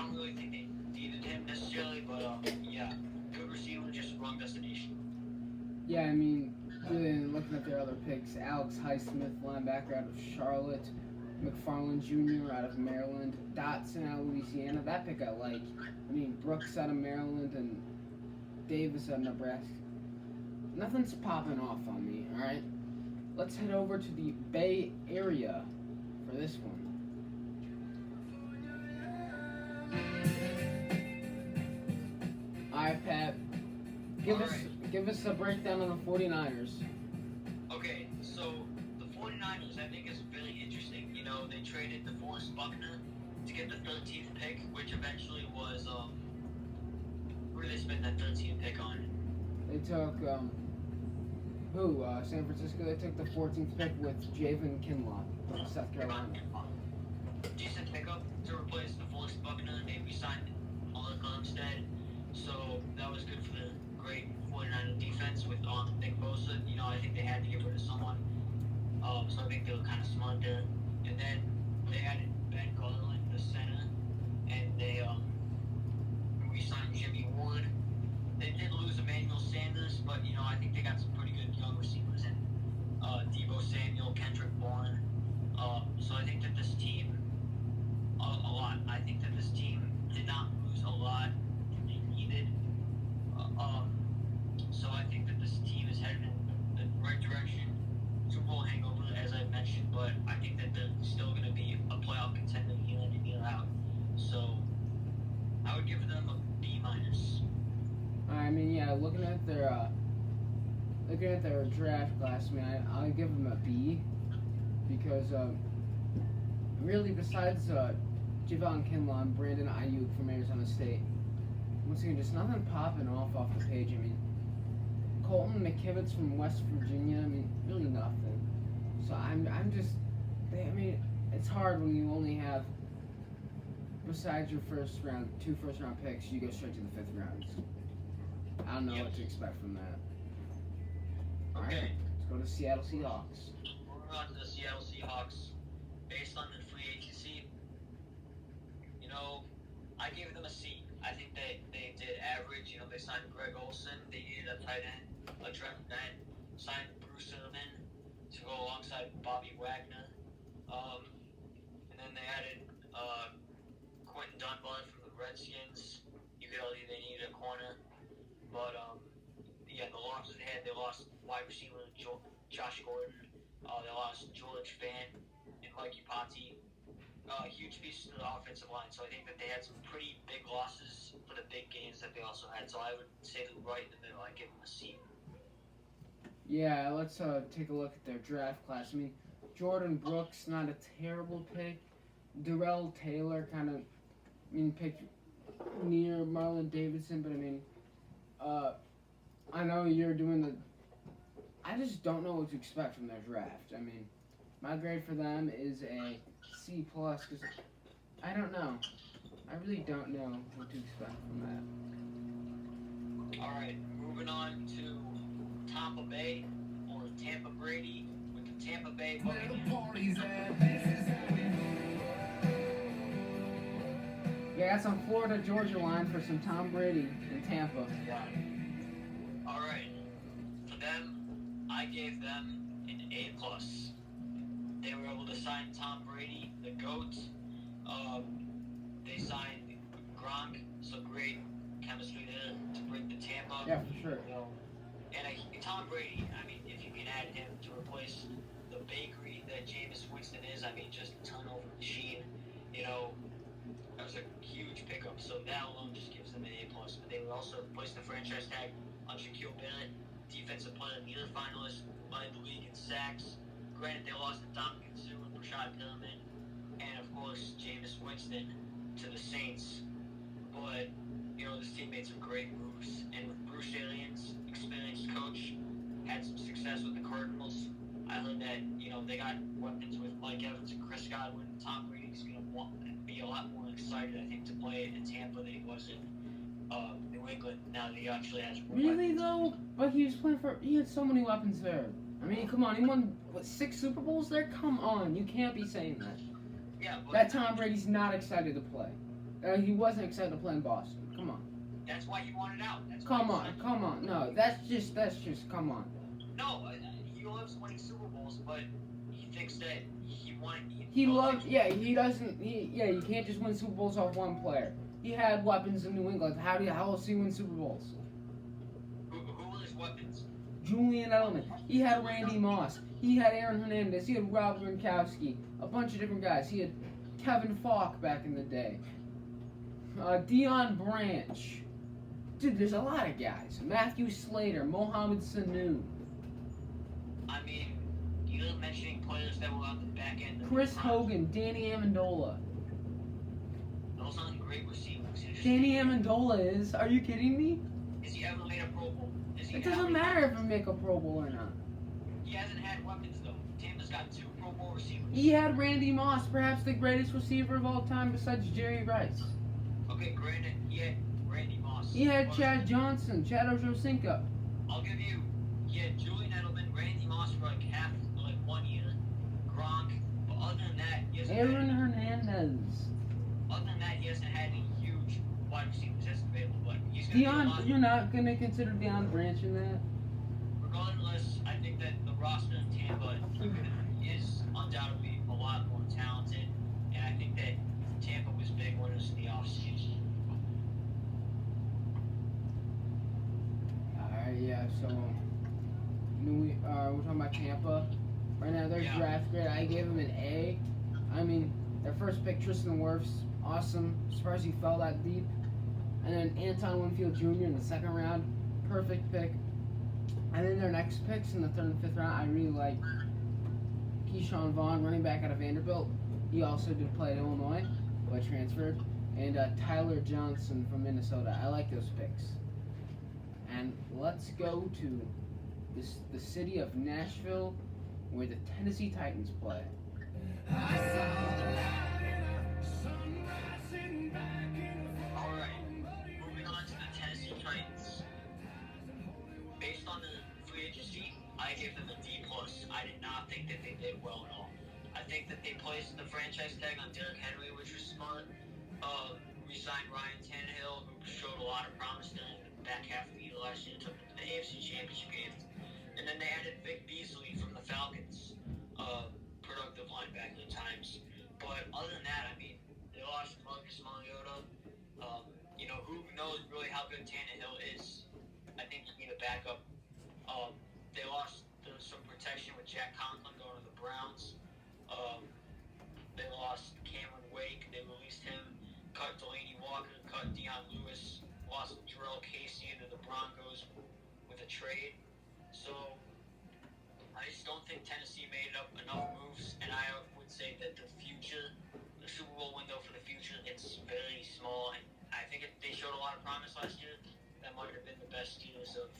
don't really think they needed him necessarily, but yeah, good receiver, just wrong destination. Yeah, I mean, really looking at their other picks, Alex Highsmith, linebacker out of Charlotte, McFarland Jr. out of Maryland, Dotson out of Louisiana. That pick I like. I mean, Brooks out of Maryland and Davis out of Nebraska. Nothing's popping off on me, all right? Let's head over to the Bay Area for this one. All right, Pat. Give us a breakdown on the 49ers. Okay, so the 49ers, I think, is really interesting. You know, they traded DeForest Buckner to get the 13th pick, which eventually was, who did they spend that 13th pick on? They took, San Francisco. They took the 14th pick with Javon Kinlaw from South Carolina. Decent pickup to replace DeForest Buckner. They re-signed Alec Armstead, so that was good for the great 49er defense with Nick Bosa. You know, I think they had to get rid of someone. So I think they were kind of smart there. And And then they added Ben Garland, the center, and they re-signed Jimmy Ward. They did lose Emmanuel Sanders, but I think they got some pretty good young receivers in Debo Samuel, Kendrick Bourne. So I think that this team, a lot. I think that this team did not lose a lot they needed. So I think that this team is headed in the right direction. Super Bowl hangover, as I mentioned, but I think that they're still going to be a playoff contender year in and year out. So I would give them a B minus. I mean, yeah, looking at their draft class, I mean, I'll give them a B because really besides Javon Kinlaw and Brandon Ayuk from Arizona State, once again, just nothing popping off the page. I mean, Colton McKivitz from West Virginia, I mean, really nothing. So I'm just, I mean, it's hard when you only have, besides your two first round picks, you go straight to the 5th round. I don't know what to expect from that. All right, let's go to Seattle Seahawks. Moving on to the Seattle Seahawks, based on the free agency, I gave them a C. I think they did average. They signed Greg Olsen. They needed a tight end, a Trent Bennett. Signed Bruce Irvin to go alongside Bobby Wagner. And then they added Quentin Dunbar from the Redskins. You could argue they needed a corner. But, the losses they had, they lost wide receiver Josh Gordon. They lost George Fant and Mikey Ponte. Huge pieces to the offensive line. So I think that they had some pretty big losses for the big games that they also had. So I would say they're right in the middle. I'd give them a C. Yeah, let's take a look at their draft class. I mean, Jordan Brooks, not a terrible pick. Darrell Taylor picked near Marlon Davidson, but I mean, I know you're doing I just don't know what to expect from their draft. I mean, my grade for them is a C+, because I don't know. I really don't know what to expect from that. All right, moving on to Tampa Bay, or Tampa Brady, with the Tampa Bay Buccaneers. Yeah, got some Florida-Georgia line for some Tom Brady in Tampa. Yeah. All right, for them, I gave them an A+. They were able to sign Tom Brady, the GOAT. They signed Gronk, so great chemistry there to bring the Tampa. Yeah, for sure. And Tom Brady, I mean, if you can add him to replace the bakery that Jameis Winston is, I mean, just a turnover machine, that was a huge pickup. So that alone just gives them an A+. But they would also replace the franchise tag on Shaquille Barrett, defensive player of the year finalist, led the league in sacks. Granted, they lost to Dominican Sue and Rashad Perriman, and of course, Jameis Winston to the Saints. But, this team made some great moves. And with Bruce Arians, experienced coach, had some success with the Cardinals. I heard that, they got weapons with Mike Evans and Chris Godwin. Tom Brady's going to be a lot more excited, I think, to play in Tampa than he was in New England, now that he actually has more Really, weapons. though? But he had so many weapons there. I mean, come on, he won, 6 Super Bowls there? Come on, you can't be saying that. Yeah, but That Tom Brady's not excited to play. He wasn't excited to play in Boston. Come on. that's why he wanted out. Come on. No, that's just, come on. No, he loves winning Super Bowls, but he thinks that you can't just win Super Bowls off one player. He had weapons in New England. How else he win Super Bowls? Who were his weapons? Julian Edelman. He had Randy Moss. He had Aaron Hernandez. He had Rob Gronkowski. A bunch of different guys. He had Kevin Falk back in the day. Deion Branch. Dude, there's a lot of guys. Matthew Slater, Mohamed Sanu. I mean, you're mentioning players that were on the back end. Chris Hogan, Danny Amendola. Those aren't great receivers. Danny Amendola is? Are you kidding me? Has he ever made a Pro Bowl? It doesn't matter if he make a Pro Bowl or not. He hasn't had weapons, though. Tampa's got 2 Pro Bowl receivers. He had Randy Moss, perhaps the greatest receiver of all time besides Jerry Rice. Okay, granted, he had Randy Moss. He had Chad Johnson, Chad Ochocinco. I'll give you, he had Julian Edelman, Randy Moss for like 1 year, Gronk, but other than that, Aaron Hernandez. Other than that, he hasn't had any huge wide receivers that's available. But he's going to be a lot. You're not gonna consider Deion Branch in that? Regardless, I think that the roster in Tampa is undoubtedly a lot more talented, and I think that Tampa was big winners in the offseason. Alright, yeah. So we're talking about Tampa right now. Their draft grade, I gave them an A. I mean, their first pick, Tristan Wirfs, awesome. Surprised he fell that deep. And then Anton Winfield Jr. in the second round, perfect pick. And then their next picks in the third and fifth round, I really like Keyshawn Vaughn, running back out of Vanderbilt. He also did play at Illinois, but transferred. And Tyler Johnson from Minnesota. I like those picks. And let's go to the city of Nashville, where the Tennessee Titans play. Alright, moving on to the Tennessee Titans. Based on the free agency, I give them a D+. I did not think that they did well at all. I think that they placed the franchise tag on Derrick Henry, which was smart. Re-signed Ryan Tannehill, who showed a lot of promise during the back half of the year last year, took them to the AFC Championship game. And then they added Vic Beasley from the Falcons, productive linebacker at times. But other than that, I mean, they lost Marcus Mariota. Who knows really how good Tannehill is? I think you need a backup. They lost some protection with Jack Conklin going to the Browns. They lost Cameron Wake. They released him. Cut Delaney Walker. Cut Deion Lewis. Lost Jarrell Casey into the Broncos with a trade. So I just don't think Tennessee made up enough moves, and I would say that the Super Bowl window for the future, it's very small. And I think they showed a lot of promise last year. That might have been the best years of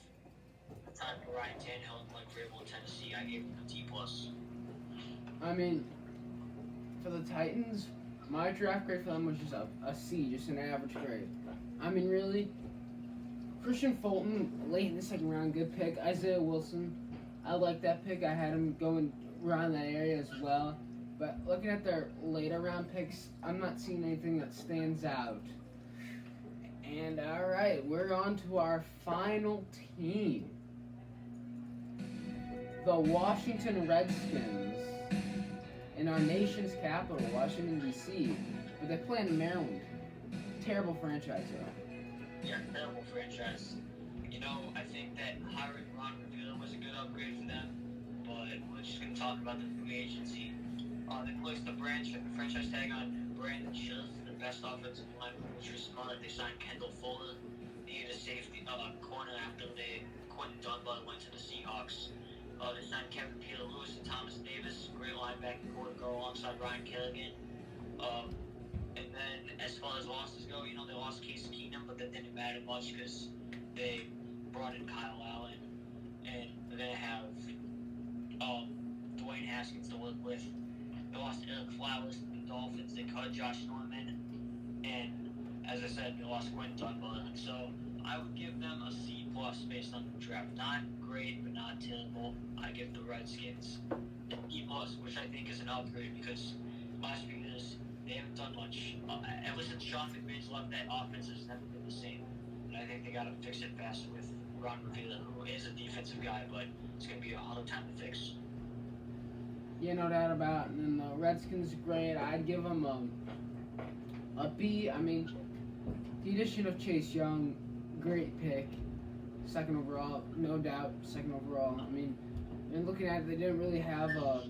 the time for Ryan Tannehill and Mike Vrabel in Tennessee. I gave them a D+. I mean, for the Titans, my draft grade for them was just a C, just an average grade. I mean, really, Christian Fulton, late in the second round, good pick. Isaiah Wilson, I like that pick. I had him going around that area as well. But looking at their later round picks, I'm not seeing anything that stands out. And alright, we're on to our final team. The Washington Redskins. In our nation's capital, Washington, D.C. But they play in Maryland. Terrible franchise, though. Yeah, terrible franchise. I think that hiring Ron Rivera was a good upgrade for them, but we're just going to talk about the free agency. They placed the franchise tag on Brandon Scherf, the best offensive lineman, which was smart. They signed Kendall Fuller, needed a safety corner after Quentin Dunbar went to the Seahawks. They signed Kevin Peter Lewis and Thomas Davis, great linebacker core to go alongside Ryan Kerrigan. And then as far as losses go, they lost Case Keenum, but that didn't matter much because they brought in Kyle Allen, and they're going to have Dwayne Haskins to work with. They lost Eric Flowers to the Dolphins. They cut Josh Norman, and as I said, they lost Quentin Dunbar. So I would give them a C+ based on the draft. Not great, but not terrible. I give the Redskins an E+, which I think is an upgrade because last few years they haven't done much. Ever since Sean McVay's left, that offense has never been the same. And I think they got to fix it faster with Ron Rivera, who is a defensive guy, but it's going to be a hard time to fix. Yeah, no doubt about it. And the Redskins grade, I'd give them a B. I mean, the addition of Chase Young, great pick. Second overall, no doubt, second overall. I mean, and looking at it, they didn't really have a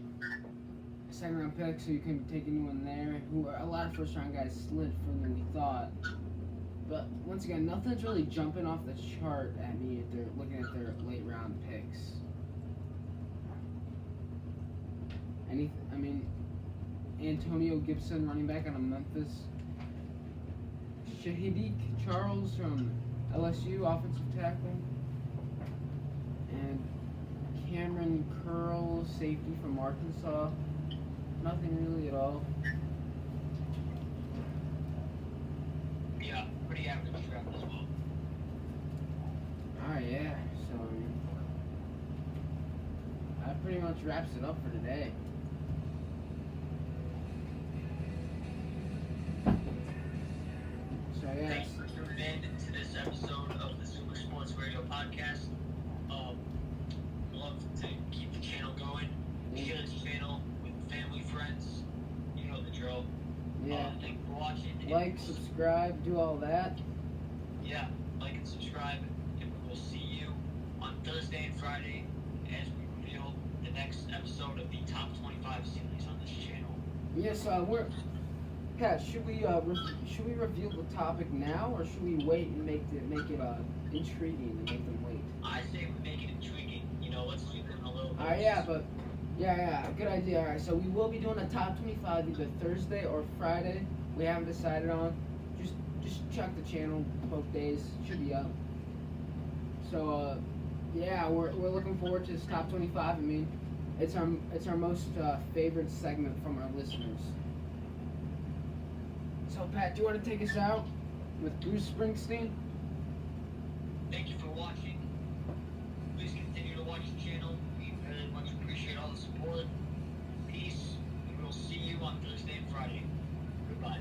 second round pick, so you can take anyone there. A lot of first round guys slid further than we thought. But once again, nothing's really jumping off the chart at me if they're looking at their late round picks. Antonio Gibson, running back out of Memphis. Shahidik Charles from LSU, offensive tackle. And Cameron Curl, safety from Arkansas. Nothing really at all. Yeah, pretty average draft as well. Alright, yeah. So, that pretty much wraps it up for today. Yeah. Thank you for watching. Like, subscribe, do all that. Yeah, like and subscribe, and we will see you on Thursday and Friday as we reveal the next episode of the Top 25 series on this channel. Yes, Pat, should we reveal the topic now, or should we wait and make it intriguing and make them wait? I say we make it intriguing. Let's leave them a little bit. Yeah, good idea. All right, so we will be doing a top 25 either Thursday or Friday. We haven't decided on. Just check the channel both days. Should be up. So yeah, we're looking forward to this top 25. I mean, it's our most favorite segment from our listeners. So Pat, do you want to take us out with Bruce Springsteen? Thank you for watching. Please continue to watch the channel. We very much appreciate all the support. Peace. We will see you on Thursday and Friday. Goodbye.